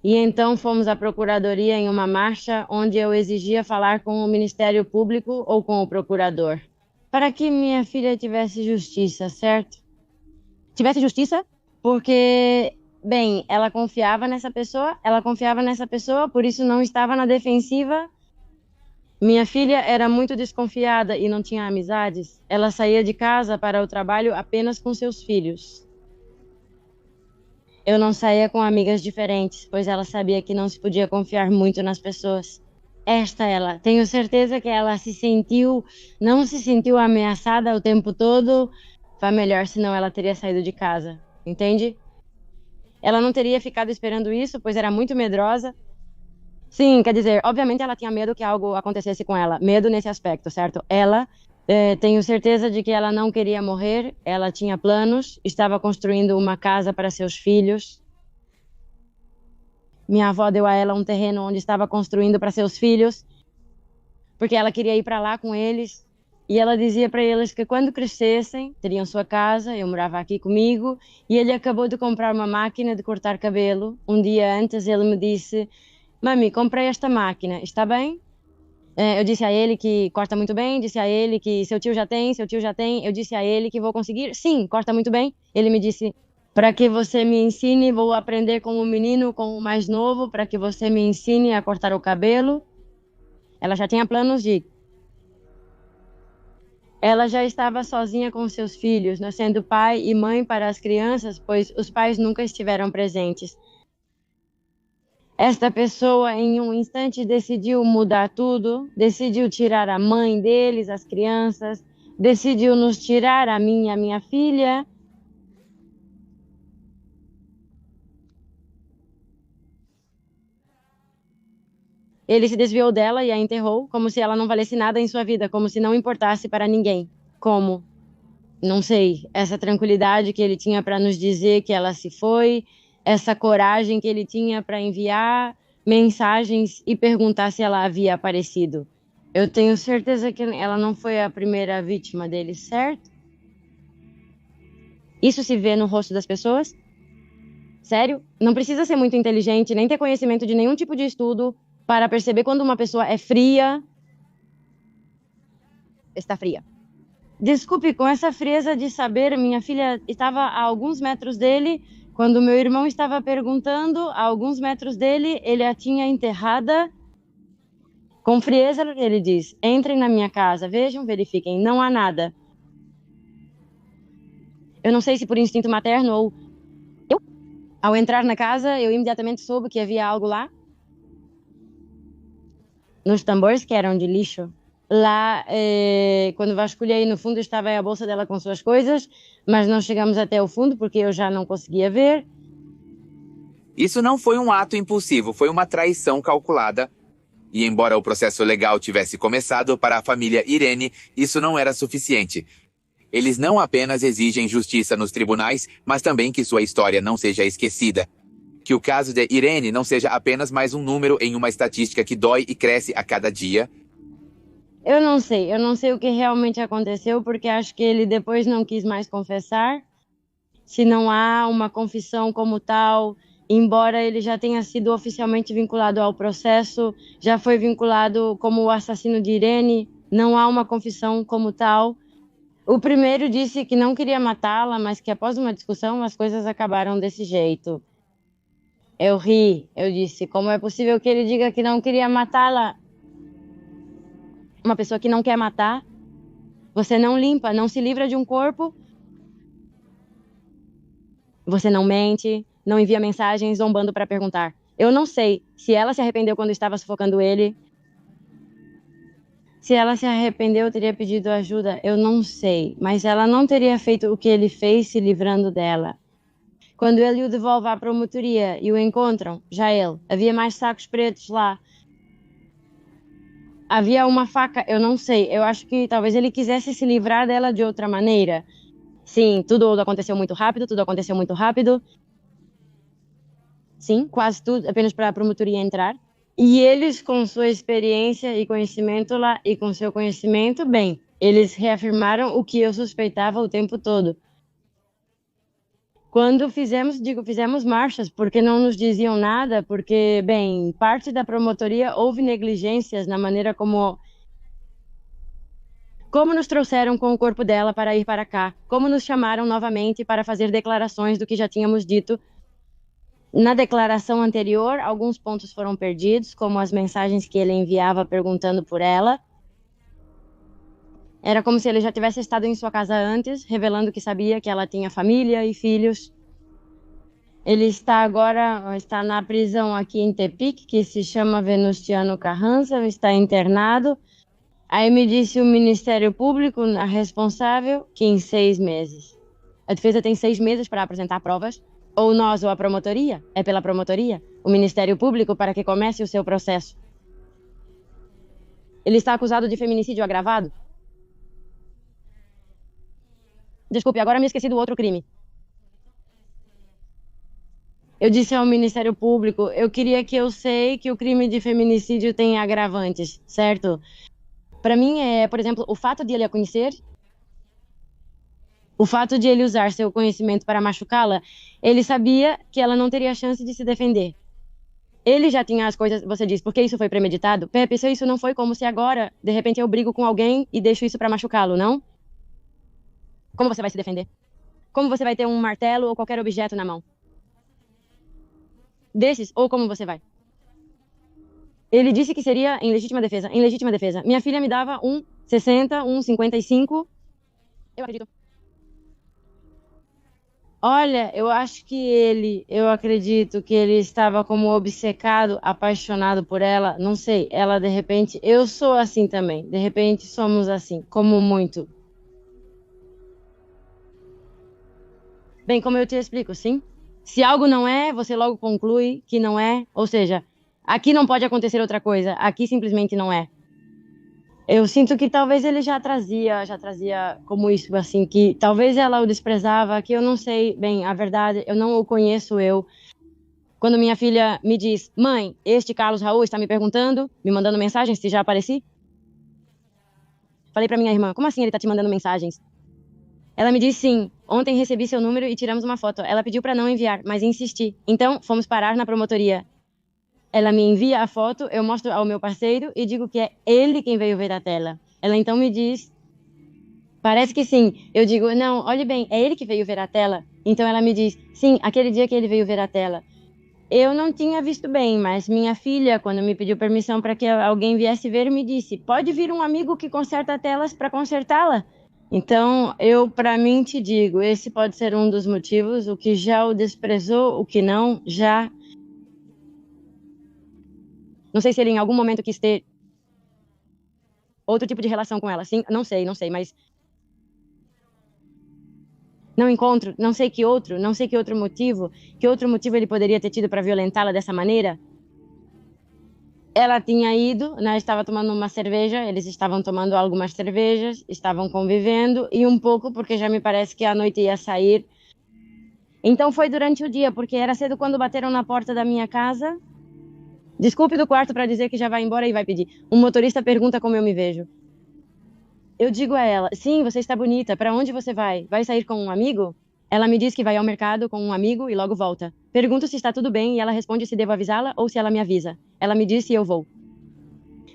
E então fomos à Procuradoria em uma marcha onde eu exigia falar com o Ministério Público ou com o procurador, para que minha filha tivesse justiça, certo? Tivesse justiça porque, bem, ela confiava nessa pessoa, por isso não estava na defensiva. Minha filha era muito desconfiada e não tinha amizades. Ela saía de casa para o trabalho apenas com seus filhos. Eu não saía com amigas diferentes, pois ela sabia que não se podia confiar muito nas pessoas. Ela, tenho certeza que ela não se sentiu ameaçada o tempo todo. Foi melhor, senão ela teria saído de casa, entende? Ela não teria ficado esperando isso, pois era muito medrosa. Sim, quer dizer, obviamente ela tinha medo que algo acontecesse com ela. Medo nesse aspecto, certo? Tenho certeza de que ela não queria morrer, ela tinha planos, estava construindo uma casa para seus filhos. Minha avó deu a ela um terreno onde estava construindo para seus filhos, porque ela queria ir para lá com eles. E ela dizia para eles que quando crescessem, teriam sua casa, eu morava aqui comigo, e ele acabou de comprar uma máquina de cortar cabelo. Um dia antes ele me disse: "Mami, comprei esta máquina, está bem?" Eu disse a ele que corta muito bem, disse a ele que seu tio já tem, eu disse a ele que vou conseguir, sim, corta muito bem. Ele me disse: "Para que você me ensine, vou aprender com o menino, com o mais novo, para que você me ensine a cortar o cabelo." Ela já tinha planos de... Ela já estava sozinha com seus filhos, não sendo pai e mãe para as crianças, pois os pais nunca estiveram presentes. Esta pessoa, em um instante, decidiu mudar tudo, decidiu tirar a mãe deles, as crianças, decidiu nos tirar a minha filha. Ele se desviou dela e a enterrou, como se ela não valesse nada em sua vida, como se não importasse para ninguém. Como? Não sei. Essa tranquilidade que ele tinha para nos dizer que ela se foi, essa coragem que ele tinha para enviar mensagens e perguntar se ela havia aparecido. Eu tenho certeza que ela não foi a primeira vítima dele, certo? Isso se vê no rosto das pessoas? Sério? Não precisa ser muito inteligente, nem ter conhecimento de nenhum tipo de estudo para perceber quando uma pessoa é fria. Está fria. Desculpe, com essa frieza de saber, minha filha estava a alguns metros dele. Quando meu irmão estava perguntando, a alguns metros dele, ele a tinha enterrada. Com frieza, ele diz: entrem na minha casa, vejam, verifiquem, não há nada. Eu não sei se por instinto materno ou. Ao entrar na casa, eu imediatamente soube que havia algo lá. Nos tambores que eram de lixo. Lá, quando vasculhei no fundo, estava a bolsa dela com suas coisas, mas não chegamos até o fundo porque eu já não conseguia ver. Isso não foi um ato impulsivo, foi uma traição calculada. E embora o processo legal tivesse começado, para a família Irene, isso não era suficiente. Eles não apenas exigem justiça nos tribunais, mas também que sua história não seja esquecida. Que o caso de Irene não seja apenas mais um número em uma estatística que dói e cresce a cada dia. Eu não sei o que realmente aconteceu, porque acho que ele depois não quis mais confessar. Se não há uma confissão como tal, embora ele já tenha sido oficialmente vinculado ao processo, já foi vinculado como o assassino de Irene, não há uma confissão como tal. O primeiro disse que não queria matá-la, mas que após uma discussão as coisas acabaram desse jeito. Eu ri, eu disse, como é possível que ele diga que não queria matá-la? Uma pessoa que não quer matar, você não limpa, não se livra de um corpo, você não mente, não envia mensagens zombando para perguntar. Eu não sei se ela se arrependeu quando estava sufocando ele. Se ela se arrependeu, teria pedido ajuda, eu não sei, mas ela não teria feito o que ele fez se livrando dela. Quando ele o devolve à promotoria e o encontram, já ele, havia mais sacos pretos lá. Havia uma faca, eu não sei, eu acho que talvez ele quisesse se livrar dela de outra maneira. Sim, tudo aconteceu muito rápido, tudo aconteceu muito rápido. Sim, quase tudo, apenas para a promotoria entrar. E eles, com sua experiência e conhecimento lá, e com seu conhecimento, bem, eles reafirmaram o que eu suspeitava o tempo todo. Quando fizemos marchas, porque não nos diziam nada, porque, bem, parte da promotoria houve negligências na maneira como nos trouxeram com o corpo dela para ir para cá, como nos chamaram novamente para fazer declarações do que já tínhamos dito. Na declaração anterior, alguns pontos foram perdidos, como as mensagens que ele enviava perguntando por ela. Era como se ele já tivesse estado em sua casa antes, revelando que sabia que ela tinha família e filhos. Ele está na prisão aqui em Tepic, que se chama Venustiano Carranza, está internado. Aí me disse o Ministério Público, a responsável, que em 6 meses. A defesa tem 6 meses para apresentar provas. Ou nós ou a promotoria. É pela promotoria, o Ministério Público, para que comece o seu processo. Ele está acusado de feminicídio agravado. Desculpe, agora me esqueci do outro crime. Eu disse ao Ministério Público, eu queria que eu sei que o crime de feminicídio tem agravantes, certo? Para mim, por exemplo, o fato de ele a conhecer, o fato de ele usar seu conhecimento para machucá-la, ele sabia que ela não teria chance de se defender. Ele já tinha as coisas, você diz, porque isso foi premeditado? Pepe, se isso não foi como se agora, de repente, eu brigo com alguém e deixo isso para machucá-lo, não? Como você vai se defender? Como você vai ter um martelo ou qualquer objeto na mão? Desses, ou como você vai? Ele disse que seria em legítima defesa. Em legítima defesa. Minha filha me dava 1,60, 1,55. Eu acredito. Olha, eu acredito que ele estava como obcecado, apaixonado por ela. Não sei, ela de repente, eu sou assim também. De repente somos assim, como muito. Bem, como eu te explico, sim? Se algo não é, você logo conclui que não é. Ou seja, Aqui não pode acontecer outra coisa. Aqui simplesmente não é. Eu sinto que talvez ele já trazia como isso, assim, que talvez ela o desprezava, que eu não sei bem a verdade, eu não o conheço eu. Quando minha filha me diz, mãe, este Carlos Raul está me perguntando, me mandando mensagens se já apareci. Falei pra minha irmã, como assim ele tá te mandando mensagens? Ela me disse sim, ontem recebi seu número e tiramos uma foto. Ela pediu pra não enviar, mas insisti. Então, fomos parar na promotoria. Ela me envia a foto, eu mostro ao meu parceiro e digo que é ele quem veio ver a tela. Ela então me diz, parece que sim. Eu digo, não, olhe bem, é ele que veio ver a tela. Então ela me diz, sim, aquele dia que ele veio ver a tela. Eu não tinha visto bem, mas minha filha, quando me pediu permissão para que alguém viesse ver, me disse, pode vir um amigo que conserta telas para consertá-la? Então, eu, para mim, te digo, esse pode ser um dos motivos, o que já o desprezou, o que não, já. Não sei se ele em algum momento quis ter outro tipo de relação com ela, sim, não sei, mas não encontro, não sei que outro motivo ele poderia ter tido para violentá-la dessa maneira. Ela tinha ido, né, estava tomando uma cerveja, eles estavam tomando algumas cervejas, estavam convivendo e um pouco porque já me parece que a noite ia sair. Então foi durante o dia, porque era cedo quando bateram na porta da minha casa. Desculpe do quarto para dizer que já vai embora e vai pedir. Um motorista pergunta como eu me vejo. Eu digo a ela, sim, você está bonita, para onde você vai? Vai sair com um amigo? Ela me diz que vai ao mercado com um amigo e logo volta. Pergunto se está tudo bem e ela responde se devo avisá-la ou se ela me avisa. Ela me diz se eu vou.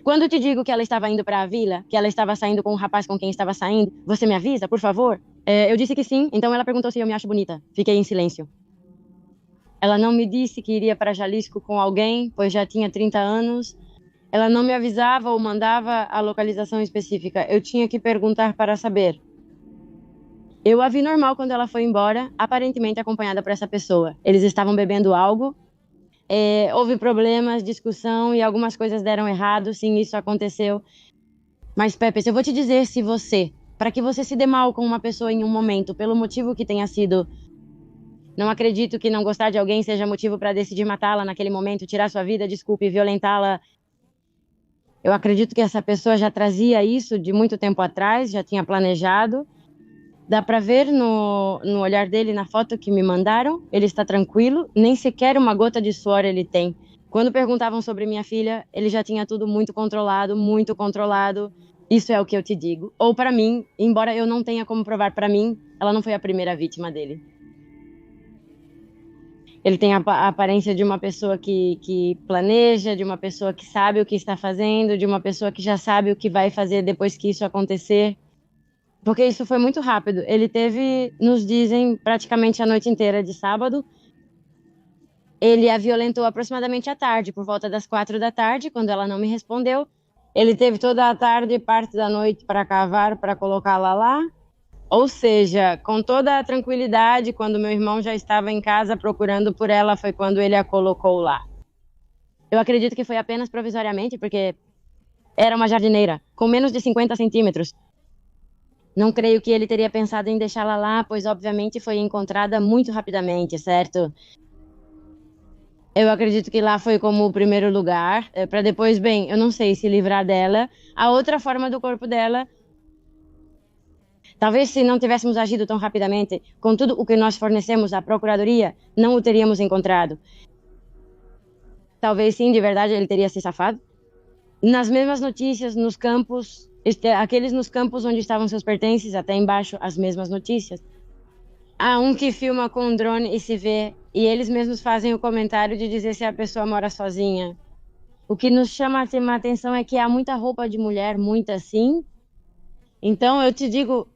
Quando te digo que ela estava indo para a vila, que ela estava saindo com um rapaz com quem estava saindo, você me avisa, por favor? Eu disse que sim, então ela perguntou se eu me acho bonita. Fiquei em silêncio. Ela não me disse que iria para Jalisco com alguém, pois já tinha 30 anos. Ela não me avisava ou mandava a localização específica. Eu tinha que perguntar para saber. Eu a vi normal quando ela foi embora, aparentemente acompanhada por essa pessoa. Eles estavam bebendo algo, houve problemas, discussão e algumas coisas deram errado. Sim, isso aconteceu. Mas, Pepe, se eu vou te dizer para que você se dê mal com uma pessoa em um momento, pelo motivo que tenha sido, não acredito que não gostar de alguém seja motivo para decidir matá-la naquele momento, tirar sua vida, desculpe, violentá-la. Eu acredito que essa pessoa já trazia isso de muito tempo atrás, já tinha planejado. Dá para ver no olhar dele, na foto que me mandaram, ele está tranquilo, nem sequer uma gota de suor ele tem. Quando perguntavam sobre minha filha, ele já tinha tudo muito controlado, muito controlado. Isso é o que eu te digo. Ou para mim, embora eu não tenha como provar para mim, ela não foi a primeira vítima dele. Ele tem a aparência de uma pessoa que planeja, de uma pessoa que sabe o que está fazendo, de uma pessoa que já sabe o que vai fazer depois que isso acontecer. Porque isso foi muito rápido. Ele teve, nos dizem, praticamente a noite inteira de sábado. Ele a violentou aproximadamente à tarde, por volta das 4 da tarde, quando ela não me respondeu. Ele teve toda a tarde e parte da noite para cavar, para colocá-la lá. Ou seja, com toda a tranquilidade, quando meu irmão já estava em casa procurando por ela, foi quando ele a colocou lá. Eu acredito que foi apenas provisoriamente, porque era uma jardineira, com menos de 50 centímetros. Não creio que ele teria pensado em deixá-la lá, pois obviamente foi encontrada muito rapidamente, certo? Eu acredito que lá foi como o primeiro lugar, para depois, bem, eu não sei se livrar dela. A outra forma do corpo dela, talvez se não tivéssemos agido tão rapidamente, com tudo o que nós fornecemos à Procuradoria, não o teríamos encontrado. Talvez sim, de verdade, ele teria se safado. Nas mesmas notícias, nos campos, aqueles nos campos onde estavam seus pertences, até embaixo, as mesmas notícias. Há um que filma com um drone e se vê, e eles mesmos fazem o comentário de dizer se a pessoa mora sozinha. O que nos chama a atenção é que há muita roupa de mulher, muita sim. Então eu te digo,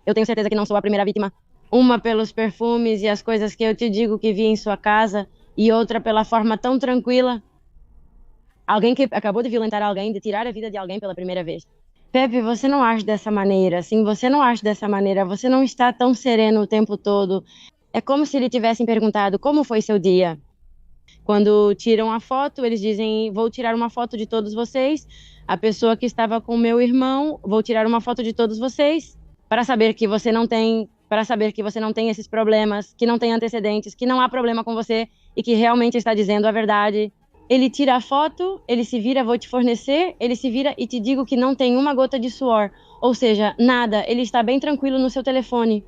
eu tenho certeza que não sou a primeira vítima. Uma pelos perfumes e as coisas que eu te digo que vi em sua casa, e outra pela forma tão tranquila. Alguém que acabou de violentar alguém, de tirar a vida de alguém pela primeira vez. Pepe, você não age dessa maneira, assim, você não age dessa maneira, você não está tão sereno o tempo todo. É como se lhe tivessem perguntado como foi seu dia. Quando tiram a foto, eles dizem, vou tirar uma foto de todos vocês. A pessoa que estava com meu irmão, vou tirar uma foto de todos vocês, para saber que você não tem esses problemas, que não tem antecedentes, que não há problema com você. e que realmente está dizendo a verdade. Ele tira a foto, ele se vira, vou te fornecer, ele se vira e te digo que não tem uma gota de suor. Ou seja, nada, ele está bem tranquilo no seu telefone.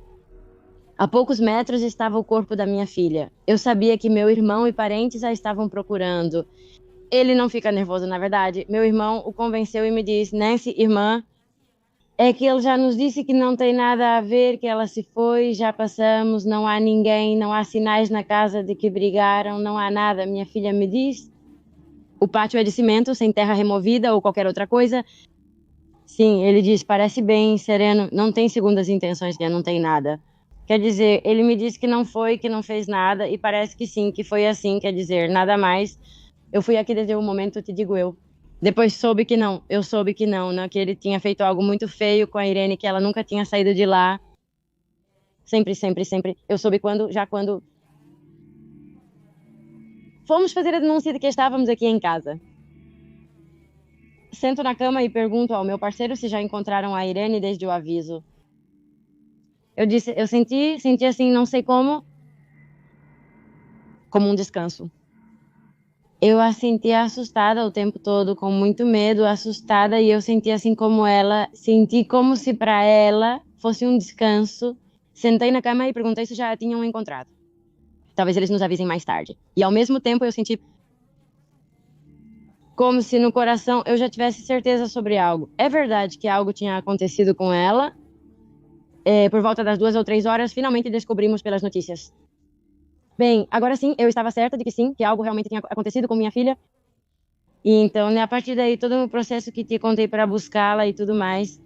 A poucos metros estava o corpo da minha filha. Eu sabia que meu irmão e parentes a estavam procurando. Ele não fica nervoso, na verdade. Meu irmão o convenceu e me disse: Nancy, irmã, é que ele já nos disse que não tem nada a ver, que ela se foi, já passamos, não há ninguém, não há sinais na casa de que brigaram, não há nada. Minha filha me disse. O pátio é de cimento, sem terra removida ou qualquer outra coisa. Sim, ele diz, parece bem sereno, não tem segundas intenções, que não tem nada. Quer dizer, ele me disse que não foi, que não fez nada, e parece que sim, que foi assim, quer dizer, nada mais. Eu fui aqui desde o momento, te digo eu. Depois soube que não, eu soube que não, né? Que ele tinha feito algo muito feio com a Irene, que ela nunca tinha saído de lá. Sempre, sempre, sempre. Eu soube quando fomos fazer a denúncia de que estávamos aqui em casa. Sento na cama e pergunto ao meu parceiro se já encontraram a Irene desde o aviso. Eu disse, eu senti assim, não sei como um descanso. Eu a senti assustada o tempo todo, com muito medo, assustada, e eu senti assim como ela, senti como se para ela fosse um descanso. Sentei na cama e perguntei se já a tinham encontrado. Talvez eles nos avisem mais tarde. E ao mesmo tempo eu senti como se no coração eu já tivesse certeza sobre algo. É verdade que algo tinha acontecido com ela. Por volta das 2 ou 3 horas, finalmente descobrimos pelas notícias. Bem, agora sim, eu estava certa de que sim, que algo realmente tinha acontecido com minha filha. E então, né, a partir daí, todo o processo que te contei para buscá-la e tudo mais,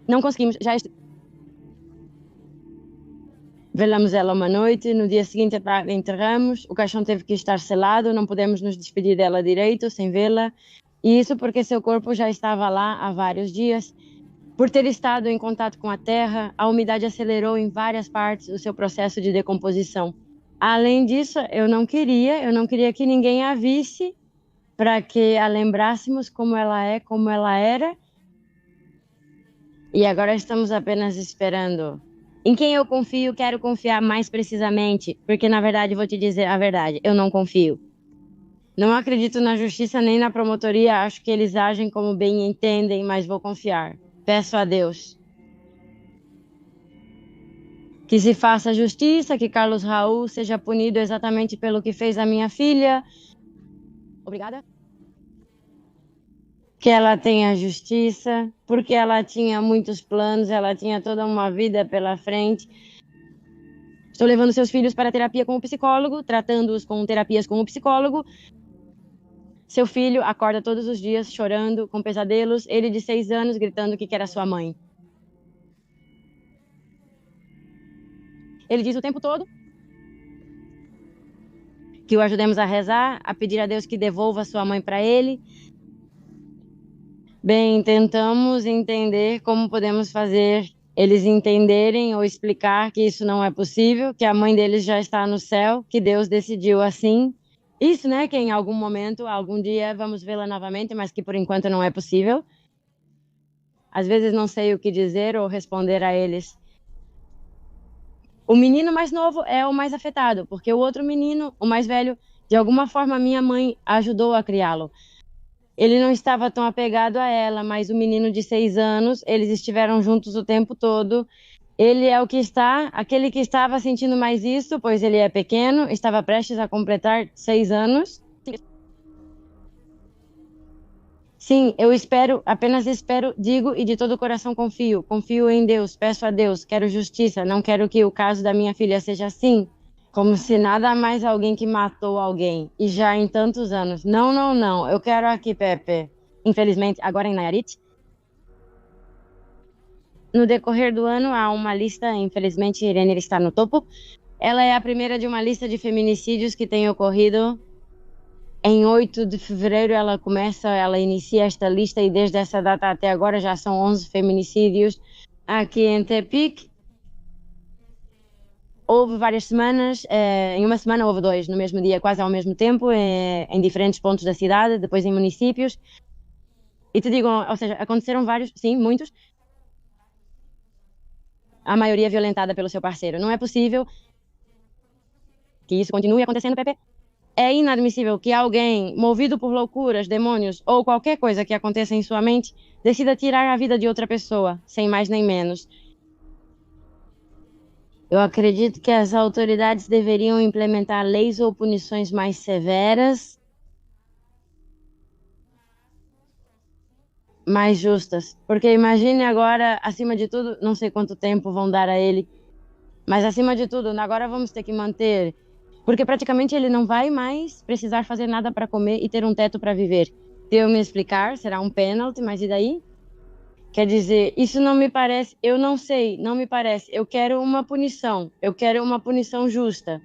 não conseguimos. Velamos ela uma noite, no dia seguinte enterramos, o caixão teve que estar selado, não podemos nos despedir dela direito, sem vê-la. E isso porque seu corpo já estava lá há vários dias. Por ter estado em contato com a terra, a umidade acelerou em várias partes o seu processo de decomposição. Além disso, eu não queria que ninguém a visse, para que a lembrássemos como ela é, como ela era. E agora estamos apenas esperando. Em quem eu confio, quero confiar mais precisamente, porque na verdade, vou te dizer a verdade, eu não confio. Não acredito na justiça nem na promotoria, acho que eles agem como bem entendem, mas vou confiar. Peço a Deus que se faça justiça, que Carlos Raul seja punido exatamente pelo que fez a minha filha. Obrigada. Que ela tenha justiça, porque ela tinha muitos planos, ela tinha toda uma vida pela frente. Estou levando seus filhos para terapia com o psicólogo, tratando-os com terapias com o psicólogo. Seu filho acorda todos os dias chorando, com pesadelos, ele de 6 anos gritando que quer a sua mãe. Ele diz o tempo todo que o ajudemos a rezar, a pedir a Deus que devolva sua mãe para ele. Bem, tentamos entender como podemos fazer eles entenderem ou explicar que isso não é possível, que a mãe deles já está no céu, que Deus decidiu assim. Isso, né, que em algum momento, algum dia vamos vê-la novamente, mas que por enquanto não é possível. Às vezes não sei o que dizer ou responder a eles. O menino mais novo é o mais afetado, porque o outro menino, o mais velho, de alguma forma minha mãe ajudou a criá-lo. Ele não estava tão apegado a ela, mas o menino de 6 anos, eles estiveram juntos o tempo todo. Ele é aquele que estava sentindo mais isso, pois ele é pequeno, estava prestes a completar 6 anos. Sim, eu espero, apenas espero, digo e de todo o coração confio. Confio em Deus, peço a Deus, quero justiça, não quero que o caso da minha filha seja assim. Como se nada mais alguém que matou alguém. E já em tantos anos. Não, não, não. Eu quero aqui, Pepe. Infelizmente, agora em Nayarit. No decorrer do ano, há uma lista. Infelizmente, Irene está no topo. Ela é a primeira de uma lista de feminicídios que tem ocorrido. Em 8 de fevereiro, ela inicia esta lista. E desde essa data até agora já são 11 feminicídios. Aqui em Tepic. Houve várias semanas, em uma semana houve 2, no mesmo dia, quase ao mesmo tempo, em diferentes pontos da cidade, depois em municípios. E te digo, ou seja, aconteceram vários, sim, muitos. A maioria violentada pelo seu parceiro. Não é possível. que isso continue acontecendo, Pepe. É inadmissível que alguém, movido por loucuras, demônios ou qualquer coisa que aconteça em sua mente, decida tirar a vida de outra pessoa, sem mais nem menos. Eu acredito que as autoridades deveriam implementar leis ou punições mais severas, mais justas. Porque imagine agora, acima de tudo, não sei quanto tempo vão dar a ele, mas acima de tudo, agora vamos ter que manter, porque praticamente ele não vai mais precisar fazer nada para comer e ter um teto para viver. Se eu me explicar, será um pênalti, mas e daí? Quer dizer, isso não me parece, eu não sei, não me parece. Eu quero uma punição justa.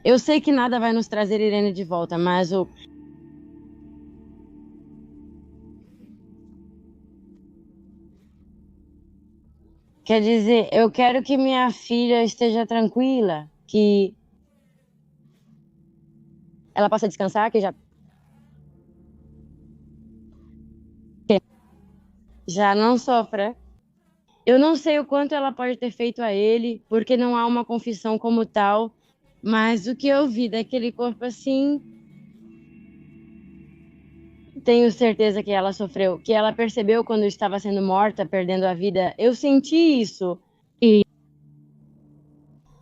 Eu sei que nada vai nos trazer Irene de volta, mas o quer dizer, eu quero que minha filha esteja tranquila, que ela possa descansar, que já não sofra. Eu não sei o quanto ela pode ter feito a ele, porque não há uma confissão como tal, mas o que eu vi daquele corpo assim, tenho certeza que ela sofreu, que ela percebeu quando estava sendo morta, perdendo a vida. Eu senti isso. E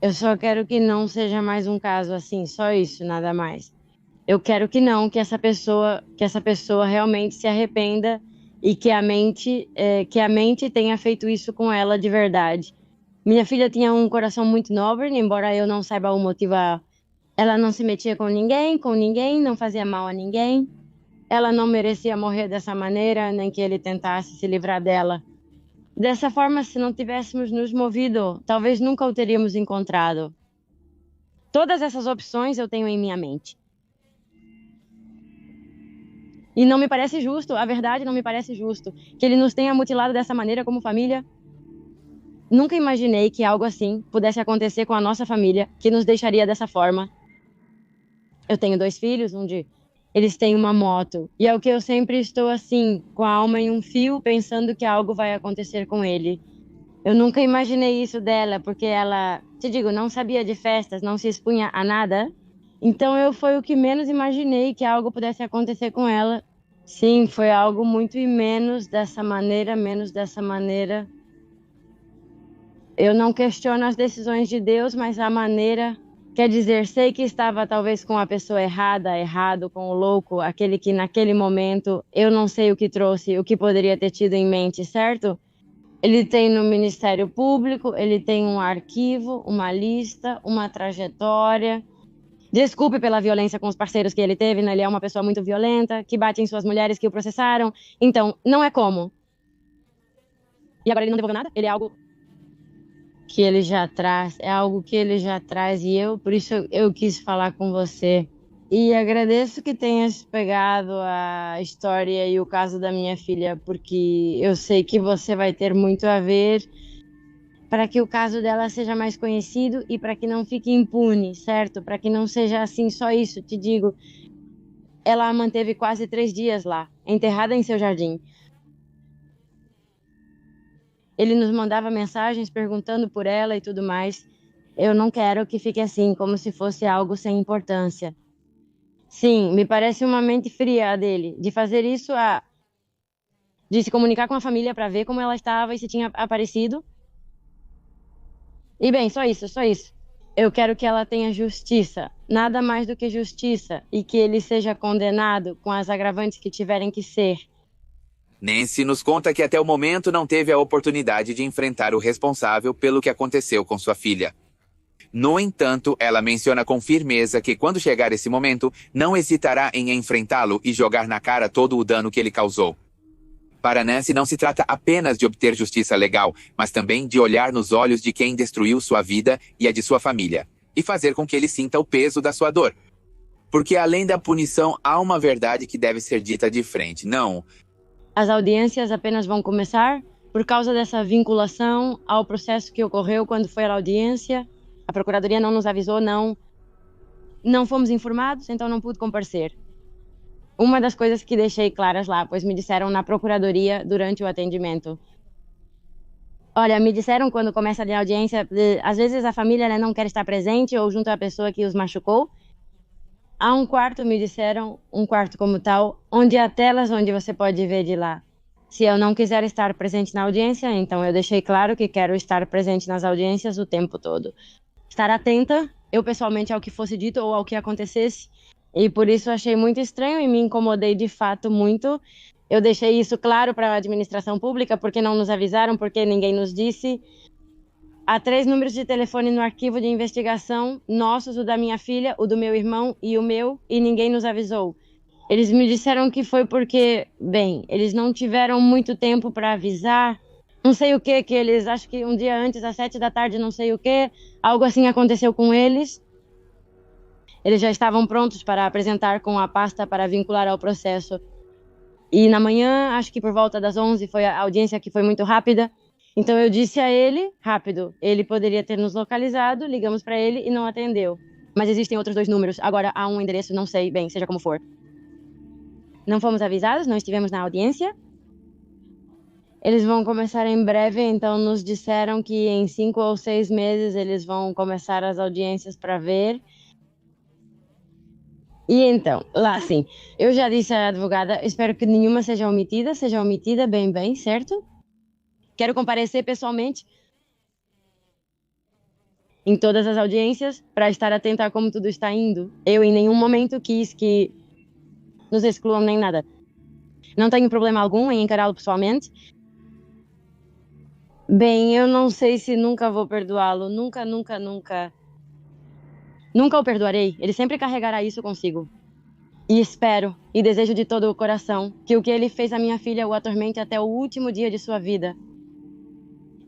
eu só quero que não seja mais um caso assim, só isso, nada mais. Eu quero que não, que essa pessoa realmente se arrependa e que a mente tenha feito isso com ela de verdade. Minha filha tinha um coração muito nobre, embora eu não saiba o motivo. Ela não se metia com ninguém, não fazia mal a ninguém. Ela não merecia morrer dessa maneira, nem que ele tentasse se livrar dela. Dessa forma, se não tivéssemos nos movido, talvez nunca o teríamos encontrado. Todas essas opções eu tenho em minha mente. E não me parece justo, a verdade não me parece justo, que ele nos tenha mutilado dessa maneira como família. Nunca imaginei que algo assim pudesse acontecer com a nossa família, que nos deixaria dessa forma. Eu tenho 2 filhos, eles têm uma moto, e é o que eu sempre estou assim, com a alma em um fio, pensando que algo vai acontecer com ele. Eu nunca imaginei isso dela, porque ela, te digo, não sabia de festas, não se expunha a nada. Então foi o que menos imaginei que algo pudesse acontecer com ela. Sim, foi algo muito e menos dessa maneira, menos dessa maneira. Eu não questiono as decisões de Deus, mas a maneira, quer dizer, sei que estava talvez com a pessoa errada, errado, com o louco, aquele que naquele momento eu não sei o que trouxe, o que poderia ter tido em mente, certo? Ele tem no Ministério Público, ele tem um arquivo, uma lista, uma trajetória. Desculpe pela violência com os parceiros que ele teve, né? Ele é uma pessoa muito violenta, que bate em suas mulheres que o processaram. Então, não é como. E agora ele não devolveu nada? Ele é algo que ele já traz, é algo que ele já traz e por isso eu quis falar com você. E agradeço que tenhas pegado a história e o caso da minha filha, porque eu sei que você vai ter muito a ver para que o caso dela seja mais conhecido e para que não fique impune, certo? Para que não seja assim só isso, te digo. Ela a manteve quase 3 dias lá, enterrada em seu jardim. Ele nos mandava mensagens perguntando por ela e tudo mais. Eu não quero que fique assim, como se fosse algo sem importância. Sim, me parece uma mente fria a dele, de fazer isso, de se comunicar com a família para ver como ela estava e se tinha aparecido. E bem, só isso, só isso. Eu quero que ela tenha justiça, nada mais do que justiça, e que ele seja condenado com as agravantes que tiverem que ser. Nancy nos conta que até o momento não teve a oportunidade de enfrentar o responsável pelo que aconteceu com sua filha. No entanto, ela menciona com firmeza que quando chegar esse momento, não hesitará em enfrentá-lo e jogar na cara todo o dano que ele causou. Para Nancy, não se trata apenas de obter justiça legal, mas também de olhar nos olhos de quem destruiu sua vida e a de sua família, e fazer com que ele sinta o peso da sua dor. Porque além da punição, há uma verdade que deve ser dita de frente. Não. As audiências apenas vão começar por causa dessa vinculação ao processo que ocorreu quando foi a audiência. A Procuradoria não nos avisou, não fomos informados, então não pude comparecer. Uma das coisas que deixei claras lá, pois me disseram na Procuradoria durante o atendimento. Olha, me disseram quando começa a audiência, às vezes a família, né, não quer estar presente ou junto à pessoa que os machucou. Há um quarto, me disseram, um quarto como tal, onde há telas onde você pode ver de lá. Se eu não quiser estar presente na audiência, então eu deixei claro que quero estar presente nas audiências o tempo todo. Estar atenta, eu pessoalmente, ao que fosse dito ou ao que acontecesse. E por isso achei muito estranho e me incomodei de fato muito. Eu deixei isso claro para a administração pública, porque não nos avisaram, porque ninguém nos disse. Há 3 números de telefone no arquivo de investigação, nossos, o da minha filha, o do meu irmão e o meu, e ninguém nos avisou. Eles me disseram que foi porque, bem, eles não tiveram muito tempo para avisar. Não sei o que eles, acho que um dia antes, às 7 da tarde, não sei o que, algo assim aconteceu com eles. Eles já estavam prontos para apresentar com a pasta para vincular ao processo. E na manhã, acho que por volta das 11, foi a audiência que foi muito rápida. Então eu disse a ele, rápido, ele poderia ter nos localizado, ligamos para ele e não atendeu. Mas existem outros 2 números. Agora há um endereço, não sei, bem, seja como for. Não fomos avisados, não estivemos na audiência. Eles vão começar em breve, então nos disseram que em 5 ou 6 meses eles vão começar as audiências para ver. E então, lá sim, eu já disse à advogada, espero que nenhuma seja omitida bem, certo? Quero comparecer pessoalmente em todas as audiências para estar atenta a como tudo está indo. Eu em nenhum momento quis que nos excluam nem nada. Não tenho problema algum em encará-lo pessoalmente. Bem, eu não sei se nunca vou perdoá-lo. Nunca o perdoarei. Ele sempre carregará isso consigo. E espero e desejo de todo o coração que o que ele fez à minha filha o atormente até o último dia de sua vida.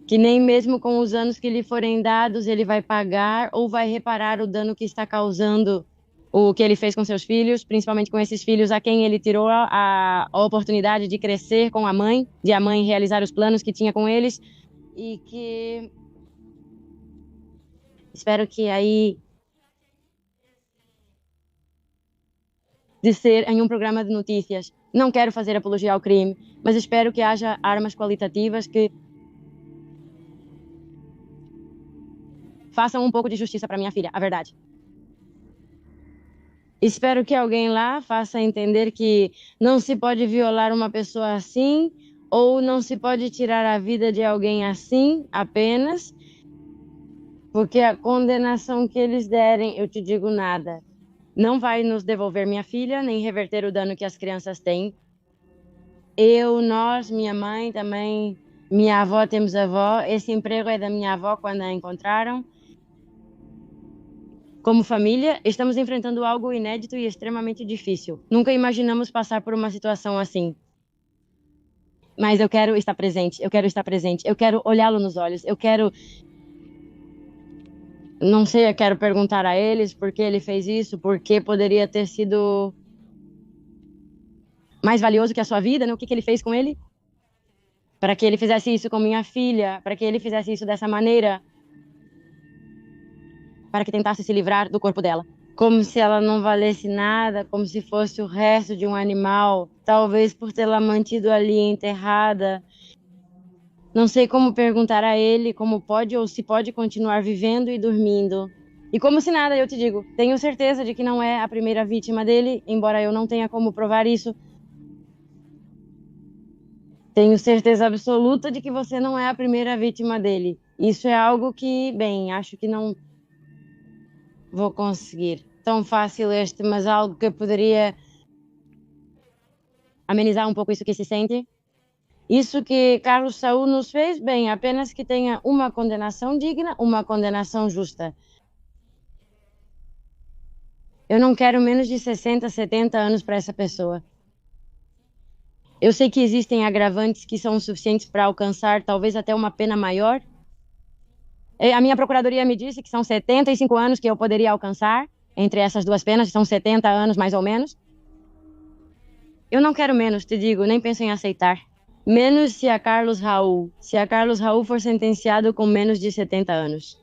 Que nem mesmo com os anos que lhe forem dados ele vai pagar ou vai reparar o dano que está causando o que ele fez com seus filhos, principalmente com esses filhos a quem ele tirou a oportunidade de crescer com a mãe, de a mãe realizar os planos que tinha com eles, e que espero que aí de ser em um programa de notícias. Não quero fazer apologia ao crime, mas espero que haja armas qualitativas que façam um pouco de justiça para minha filha, a verdade. Espero que alguém lá faça entender que não se pode violar uma pessoa assim, ou não se pode tirar a vida de alguém assim, apenas, porque a condenação que eles derem, eu te digo nada, não vai nos devolver minha filha, nem reverter o dano que as crianças têm. Eu, nós, minha mãe também, minha avó, temos avó, esse emprego é da minha avó quando a encontraram. Como família, estamos enfrentando algo inédito e extremamente difícil. Nunca imaginamos passar por uma situação assim. Mas eu quero estar presente, eu quero olhá-lo nos olhos, eu quero... Não sei, eu quero perguntar a eles por que ele fez isso, por que poderia ter sido mais valioso que a sua vida, né? O que ele fez com ele? Para que ele fizesse isso com minha filha, para que ele fizesse isso dessa maneira, para que tentasse se livrar do corpo dela. Como se ela não valesse nada, como se fosse o resto de um animal, talvez por tê-la mantido ali enterrada. Não sei como perguntar a ele como pode ou se pode continuar vivendo e dormindo. E como se nada, eu te digo, tenho certeza de que não é a primeira vítima dele, embora eu não tenha como provar isso. Tenho certeza absoluta de que você não é a primeira vítima dele. Isso é algo que, bem, acho que não vou conseguir. Tão fácil mas algo que poderia amenizar um pouco isso que se sente. Isso que Carlos Saúl nos fez, bem, apenas que tenha uma condenação digna, uma condenação justa. Eu não quero menos de 60, 70 anos para essa pessoa. Eu sei que existem agravantes que são suficientes para alcançar talvez até uma pena maior. A minha procuradoria me disse que são 75 anos que eu poderia alcançar entre essas duas penas, são 70 anos mais ou menos. Eu não quero menos, te digo, nem penso em aceitar. Menos se a Carlos Raul for sentenciado com menos de 70 anos.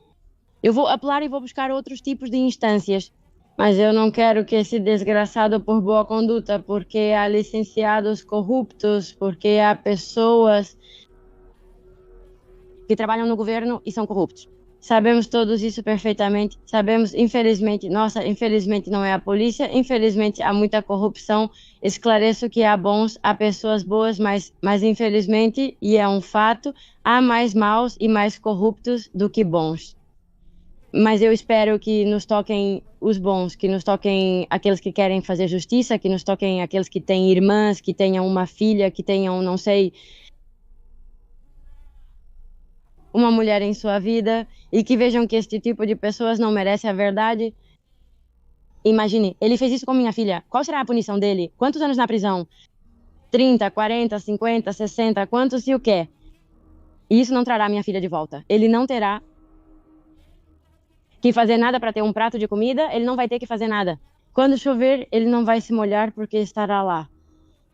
Eu vou apelar e vou buscar outros tipos de instâncias, mas eu não quero que esse desgraçado por boa conduta, porque há licenciados corruptos, porque há pessoas que trabalham no governo e são corruptos. Sabemos todos isso perfeitamente. Sabemos, infelizmente, infelizmente não é a polícia, infelizmente há muita corrupção. Esclareço que há pessoas boas, mas infelizmente, e é um fato, há mais maus e mais corruptos do que bons. Mas eu espero que nos toquem os bons, que nos toquem aqueles que querem fazer justiça, que nos toquem aqueles que têm irmãs, que tenham uma filha, que tenham, não sei, uma mulher em sua vida, e que vejam que este tipo de pessoas não merece a verdade. Imagine, ele fez isso com minha filha. Qual será a punição dele? Quantos anos na prisão? 30, 40, 50, 60, quantos e o quê? E isso não trará minha filha de volta. Ele não terá que fazer nada para ter um prato de comida, ele não vai ter que fazer nada. Quando chover, ele não vai se molhar porque estará lá.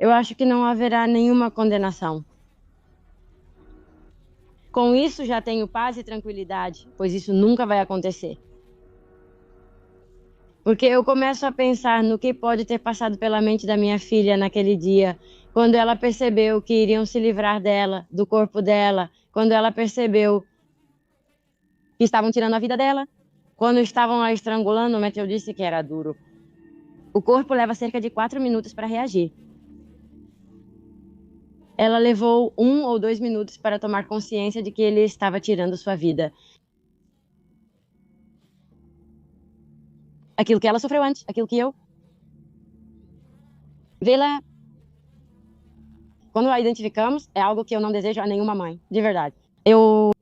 Eu acho que não haverá nenhuma condenação. Com isso, já tenho paz e tranquilidade, pois isso nunca vai acontecer. Porque eu começo a pensar no que pode ter passado pela mente da minha filha naquele dia, quando ela percebeu que iriam se livrar dela, do corpo dela, quando ela percebeu que estavam tirando a vida dela, quando estavam a estrangulando, mas eu disse que era duro. O corpo leva cerca de 4 minutos para reagir. Ela levou 1 ou 2 minutos para tomar consciência de que ele estava tirando sua vida. Aquilo que ela sofreu antes, aquilo que eu... Vê-la... Quando a identificamos, é algo que eu não desejo a nenhuma mãe, de verdade. Eu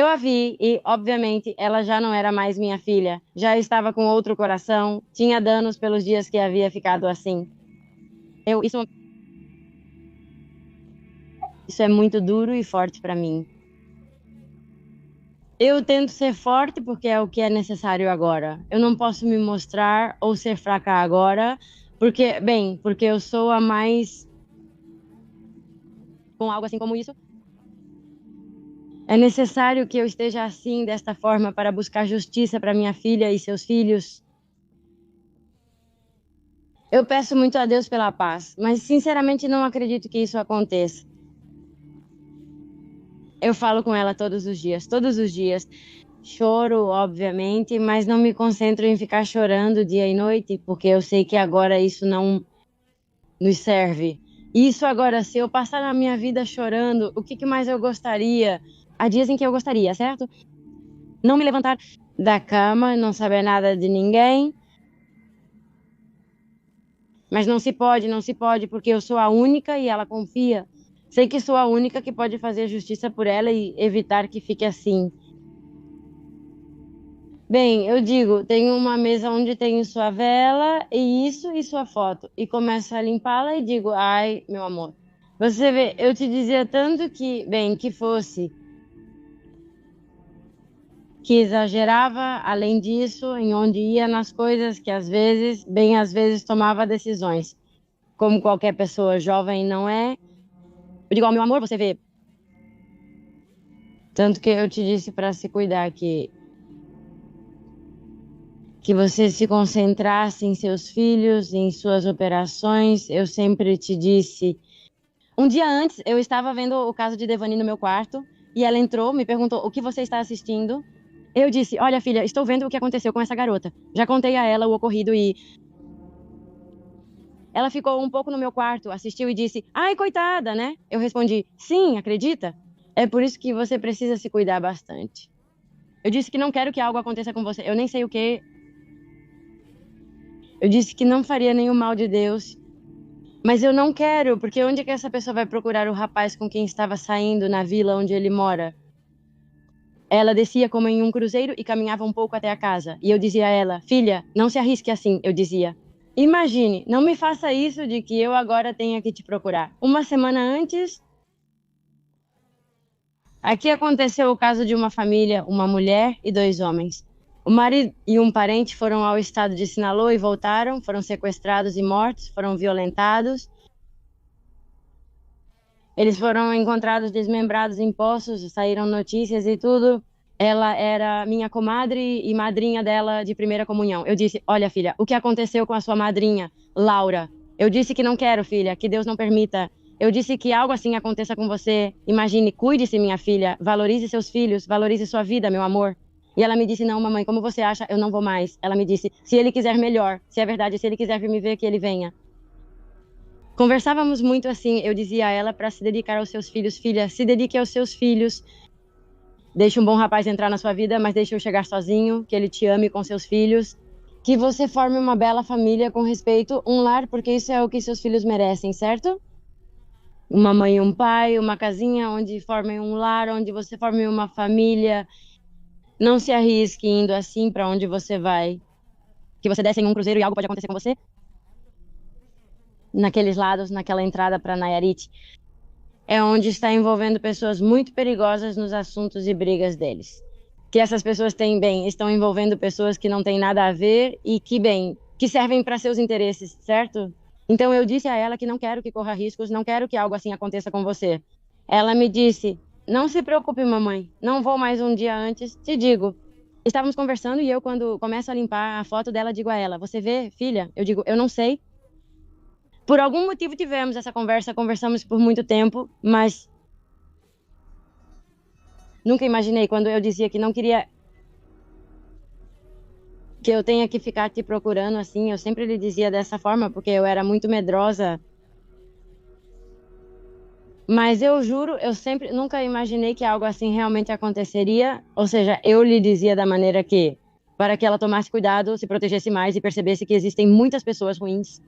a vi e, obviamente, ela já não era mais minha filha. Já estava com outro coração, tinha danos pelos dias que havia ficado assim. Isso é muito duro e forte para mim. Eu tento ser forte porque é o que é necessário agora. Eu não posso me mostrar ou ser fraca agora, porque eu sou a mais... Com algo assim como isso, é necessário que eu esteja assim, desta forma, para buscar justiça para minha filha e seus filhos. Eu peço muito a Deus pela paz, mas sinceramente não acredito que isso aconteça. Eu falo com ela todos os dias. Choro, obviamente, mas não me concentro em ficar chorando dia e noite, porque eu sei que agora isso não nos serve. Isso agora, se eu passar a minha vida chorando, o que mais eu gostaria? Há dias em que eu gostaria, certo? Não me levantar da cama, não saber nada de ninguém. Mas não se pode, porque eu sou a única e ela confia. Sei que sou a única que pode fazer justiça por ela e evitar que fique assim. Bem, eu digo, tenho uma mesa onde tenho sua vela e sua foto. E começo a limpá-la e digo, ai, meu amor. Você vê, eu te dizia tanto que, que fosse... que exagerava, além disso, em onde ia nas coisas que às vezes tomava decisões. Como qualquer pessoa jovem não é. Eu digo, meu amor, você vê. Tanto que eu te disse para se cuidar que você se concentrasse em seus filhos, em suas operações. Eu sempre te disse. Um dia antes, eu estava vendo o caso de Devani no meu quarto e ela entrou, me perguntou o que você está assistindo. Eu disse, olha filha, estou vendo o que aconteceu com essa garota. Já contei a ela o ocorrido e... Ela ficou um pouco no meu quarto, assistiu e disse, ai, coitada, né? Eu respondi, sim, acredita? É por isso que você precisa se cuidar bastante. Eu disse que não quero que algo aconteça com você. Eu nem sei o que. Eu disse que não faria nenhum mal de Deus. Mas eu não quero, porque onde que essa pessoa vai procurar o rapaz com quem estava saindo na vila onde ele mora? Ela descia como em um cruzeiro e caminhava um pouco até a casa. E eu dizia a ela, filha, não se arrisque assim, eu dizia. Imagine, não me faça isso de que eu agora tenha que te procurar. Uma semana antes... Aqui aconteceu o caso de uma família, uma mulher e 2 homens. O marido e um parente foram ao estado de Sinaloa e voltaram, foram sequestrados e mortos, foram violentados. Eles foram encontrados desmembrados em poços, saíram notícias e tudo. Ela era minha comadre e madrinha dela de primeira comunhão. Eu disse, olha filha, o que aconteceu com a sua madrinha, Laura? Eu disse que não quero, filha, que Deus não permita. Eu disse que algo assim aconteça com você. Imagine, cuide-se, minha filha. Valorize seus filhos. Valorize sua vida, meu amor. E ela me disse, não, mamãe, como você acha? Eu não vou mais. Ela me disse, se ele quiser melhor. Se é verdade, se ele quiser vir me ver, que ele venha. Conversávamos muito assim. Eu dizia a ela para se dedicar aos seus filhos. Filha, se dedique aos seus filhos. Deixe um bom rapaz entrar na sua vida, mas deixe eu chegar sozinho. Que ele te ame com seus filhos. Que você forme uma bela família com respeito, um lar, porque isso é o que seus filhos merecem, certo? Uma mãe e um pai, uma casinha onde formem um lar, onde você forme uma família. Não se arrisque indo assim para onde você vai. Que você desce em um cruzeiro e algo pode acontecer com você. Naqueles lados, naquela entrada para Nayarit, é onde está envolvendo pessoas muito perigosas nos assuntos e brigas deles. Que essas pessoas têm, bem, estão envolvendo pessoas que não têm nada a ver e que, bem, que servem para seus interesses, certo? Então eu disse a ela que não quero que corra riscos, não quero que algo assim aconteça com você. Ela me disse, não se preocupe, mamãe, não vou mais um dia antes, te digo. Estávamos conversando e eu, quando começo a limpar a foto dela, digo a ela, você vê, filha? Eu digo, eu não sei. Por algum motivo tivemos essa conversa, conversamos por muito tempo, mas nunca imaginei quando eu dizia que não queria que eu tenha que ficar te procurando assim. Eu sempre lhe dizia dessa forma, porque eu era muito medrosa. Mas eu juro, eu sempre, nunca imaginei que algo assim realmente aconteceria. Ou seja, eu lhe dizia da maneira que, para que ela tomasse cuidado, se protegesse mais e percebesse que existem muitas pessoas ruins.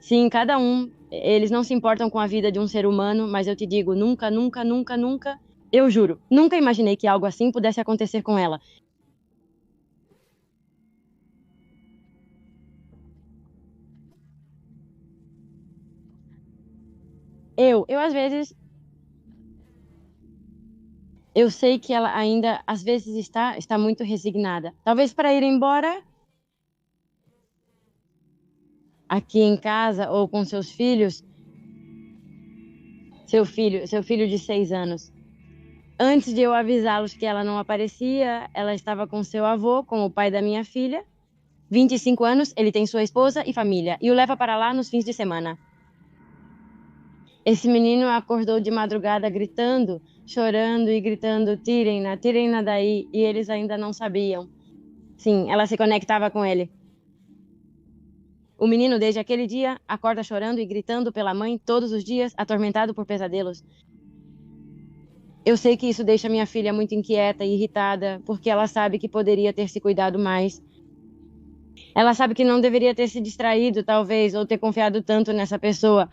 Sim, cada um, eles não se importam com a vida de um ser humano, mas eu te digo, nunca, nunca, nunca, nunca, eu juro, nunca imaginei que algo assim pudesse acontecer com ela. Eu às vezes, eu sei que ela ainda, às vezes, está muito resignada. Talvez para ir embora aqui em casa ou com seus filhos, seu filho de 6 anos. Antes de eu avisá-los que ela não aparecia, ela estava com seu avô, com o pai da minha filha. 25 anos, ele tem sua esposa e família, e o leva para lá nos fins de semana. Esse menino acordou de madrugada gritando, chorando e gritando, tirem-na daí, e eles ainda não sabiam. Sim, ela se conectava com ele. O menino, desde aquele dia, acorda chorando e gritando pela mãe todos os dias, atormentado por pesadelos. Eu sei que isso deixa minha filha muito inquieta e irritada, porque ela sabe que poderia ter se cuidado mais. Ela sabe que não deveria ter se distraído, talvez, ou ter confiado tanto nessa pessoa.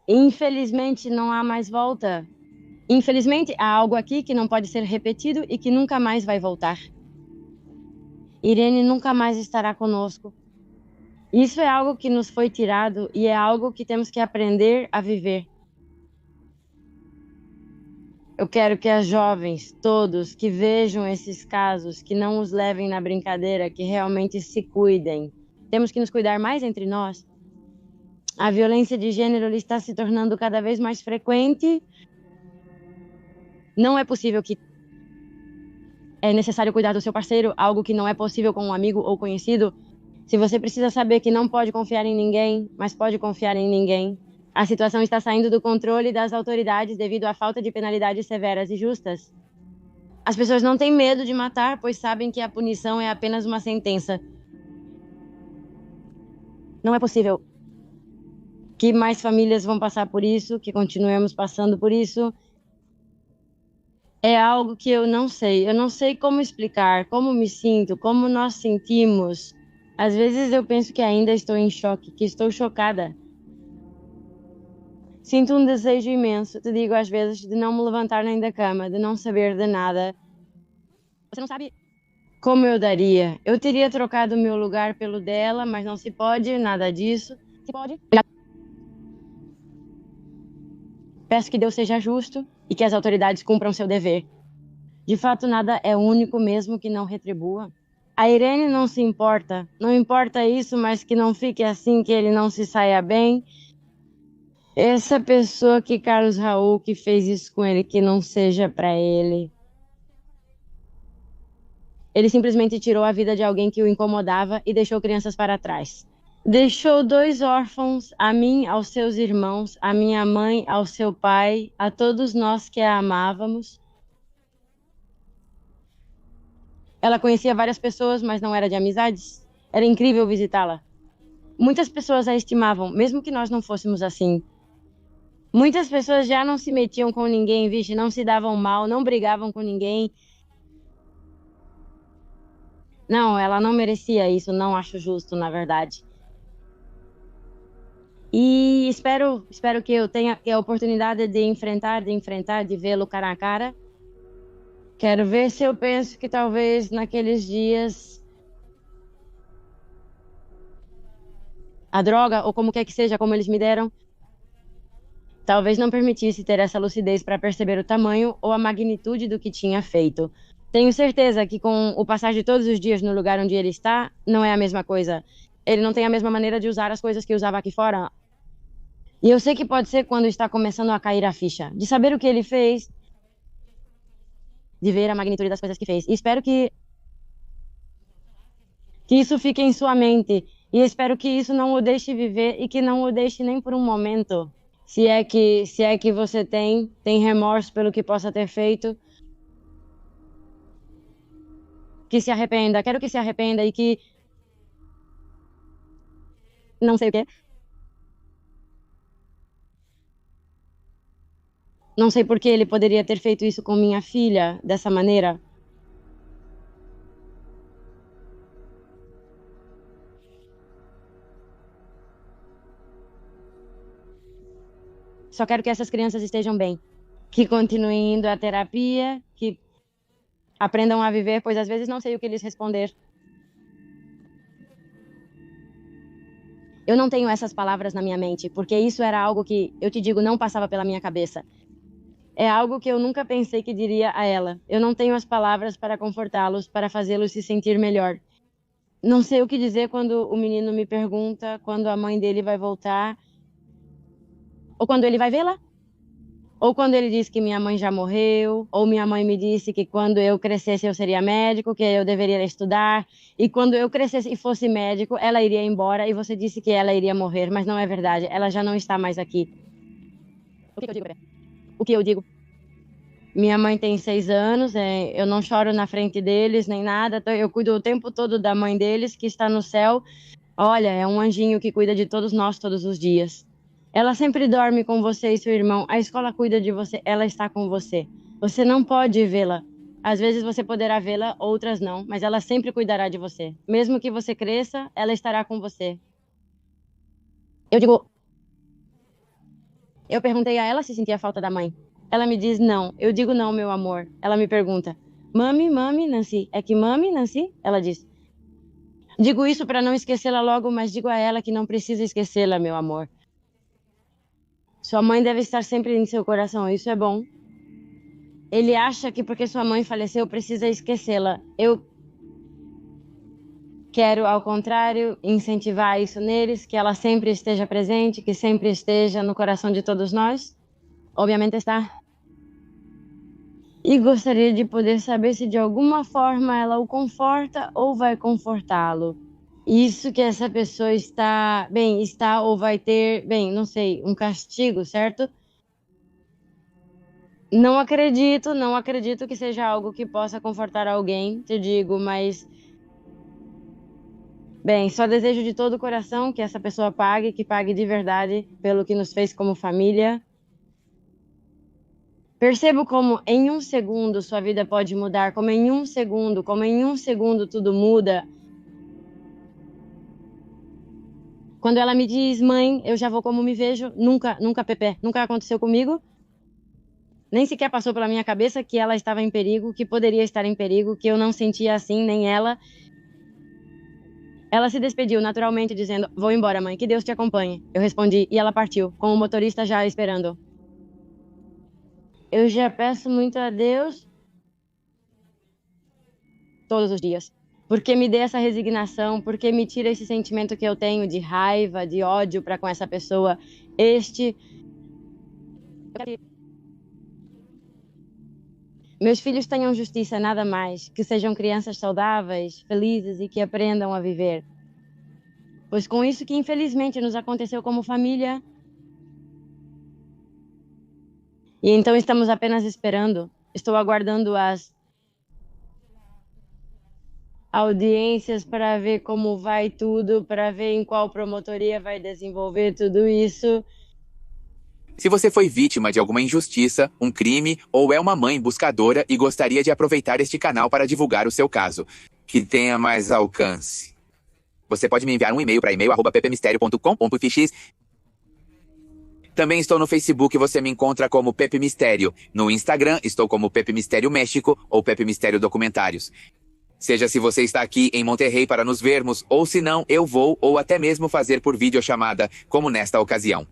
Infelizmente, não há mais volta. Infelizmente, há algo aqui que não pode ser repetido e que nunca mais vai voltar. Irene nunca mais estará conosco. Isso é algo que nos foi tirado e é algo que temos que aprender a viver. Eu quero que as jovens, todos, que vejam esses casos, que não os levem na brincadeira, que realmente se cuidem. Temos que nos cuidar mais entre nós. A violência de gênero está se tornando cada vez mais frequente. Não é possível que é necessário cuidar do seu parceiro, algo que não é possível com um amigo ou conhecido. Se você precisa saber que não pode confiar em ninguém, mas pode confiar em ninguém. A situação está saindo do controle das autoridades devido à falta de penalidades severas e justas. As pessoas não têm medo de matar, pois sabem que a punição é apenas uma sentença. Não é possível que mais famílias vão passar por isso, que continuemos passando por isso. É algo que eu não sei. Eu não sei como explicar, como me sinto, como nós sentimos. Às vezes eu penso que ainda estou em choque, que estou chocada. Sinto um desejo imenso, te digo às vezes, de não me levantar nem da cama, de não saber de nada. Você não sabe como eu daria. Eu teria trocado o meu lugar pelo dela, mas não se pode, nada disso. Se pode. Peço que Deus seja justo e que as autoridades cumpram seu dever. De fato, nada é único mesmo que não retribua. A Irene não se importa. Não importa isso, mas que não fique assim, que ele não se saia bem. Essa pessoa que Carlos Raul que fez isso com ele, que não seja pra ele. Ele simplesmente tirou a vida de alguém que o incomodava e deixou crianças para trás. Deixou 2 órfãos, a mim, aos seus irmãos, a minha mãe, ao seu pai, a todos nós que a amávamos. Ela conhecia várias pessoas, mas não era de amizades. Era incrível visitá-la. Muitas pessoas a estimavam, mesmo que nós não fôssemos assim. Muitas pessoas já não se metiam com ninguém, vixe, não se davam mal, não brigavam com ninguém. Não, ela não merecia isso, não acho justo, na verdade. E espero que eu tenha a oportunidade de vê-lo cara a cara. Quero ver se eu penso que talvez naqueles dias a droga, ou como quer que seja, como eles me deram, talvez não permitisse ter essa lucidez para perceber o tamanho ou a magnitude do que tinha feito. Tenho certeza que com o passar de todos os dias no lugar onde ele está, não é a mesma coisa. Ele não tem a mesma maneira de usar as coisas que usava aqui fora. E eu sei que pode ser quando está começando a cair a ficha, de saber o que ele fez, de ver a magnitude das coisas que fez. E espero que isso fique em sua mente. E espero que isso não o deixe viver e que não o deixe nem por um momento. Se é que você tem remorso pelo que possa ter feito, que se arrependa. Quero que se arrependa e que não sei o quê. Não sei por que ele poderia ter feito isso com minha filha dessa maneira. Só quero que essas crianças estejam bem, que continuem indo à terapia, que aprendam a viver, pois às vezes não sei o que lhes responder. Eu não tenho essas palavras na minha mente, porque isso era algo que, eu te digo, não passava pela minha cabeça. É algo que eu nunca pensei que diria a ela. Eu não tenho as palavras para confortá-los, para fazê-los se sentir melhor. Não sei o que dizer quando o menino me pergunta quando a mãe dele vai voltar, ou quando ele vai vê-la. Ou quando ele diz que minha mãe já morreu, ou minha mãe me disse que quando eu crescesse eu seria médico, que eu deveria estudar, e quando eu crescesse e fosse médico, ela iria embora e você disse que ela iria morrer, mas não é verdade, ela já não está mais aqui. O que eu digo, bebê? O que eu digo? Minha mãe tem 6 anos, eu não choro na frente deles nem nada, eu cuido o tempo todo da mãe deles que está no céu. Olha, é um anjinho que cuida de todos nós todos os dias. Ela sempre dorme com você e seu irmão. A escola cuida de você, ela está com você. Você não pode vê-la. Às vezes você poderá vê-la, outras não, mas ela sempre cuidará de você. Mesmo que você cresça, ela estará com você. Eu digo, eu perguntei a ela se sentia falta da mãe. Ela me diz não. Eu digo não, meu amor. Ela me pergunta, mami, Nancy, é que mami, Nancy? Ela diz. Digo isso para não esquecê-la logo, mas digo a ela que não precisa esquecê-la, meu amor. Sua mãe deve estar sempre em seu coração, isso é bom. Ele acha que porque sua mãe faleceu precisa esquecê-la. Eu quero, ao contrário, incentivar isso neles, que ela sempre esteja presente, que sempre esteja no coração de todos nós. Obviamente está. E gostaria de poder saber se de alguma forma ela o conforta ou vai confortá-lo. Isso que essa pessoa está, bem, está ou vai ter, bem, não sei, um castigo, certo? Não acredito que seja algo que possa confortar alguém, te digo, mas bem, só desejo de todo o coração que essa pessoa pague, que pague de verdade pelo que nos fez como família. Percebo como em um segundo sua vida pode mudar, como em um segundo tudo muda. Quando ela me diz, mãe, eu já vou como me vejo, nunca, Pepe, nunca aconteceu comigo. Nem sequer passou pela minha cabeça que ela estava em perigo, que poderia estar em perigo, que eu não sentia assim, nem ela. Ela se despediu naturalmente, dizendo, vou embora, mãe, que Deus te acompanhe. Eu respondi, e ela partiu, com o motorista já esperando. Eu já peço muito a Deus todos os dias. Porque me dê essa resignação, porque me tira esse sentimento que eu tenho de raiva, de ódio para com essa pessoa. Meus filhos tenham justiça, nada mais, que sejam crianças saudáveis, felizes e que aprendam a viver. pois com isso que infelizmente nos aconteceu como família. E então estamos apenas esperando. Estou aguardando as audiências para ver como vai tudo, para ver em qual promotoria vai desenvolver tudo isso. Se você foi vítima de alguma injustiça, um crime ou é uma mãe buscadora e gostaria de aproveitar este canal para divulgar o seu caso, que tenha mais alcance, você pode me enviar um e-mail para e-mail@pepmistério.com.fx. Também estou no Facebook, você me encontra como Pepe Mistério. No Instagram, estou como Pepe Mistério México ou Pepe Mistério Documentários. Seja se você está aqui em Monterrey para nos vermos, ou se não, eu vou ou até mesmo fazer por videochamada, como nesta ocasião.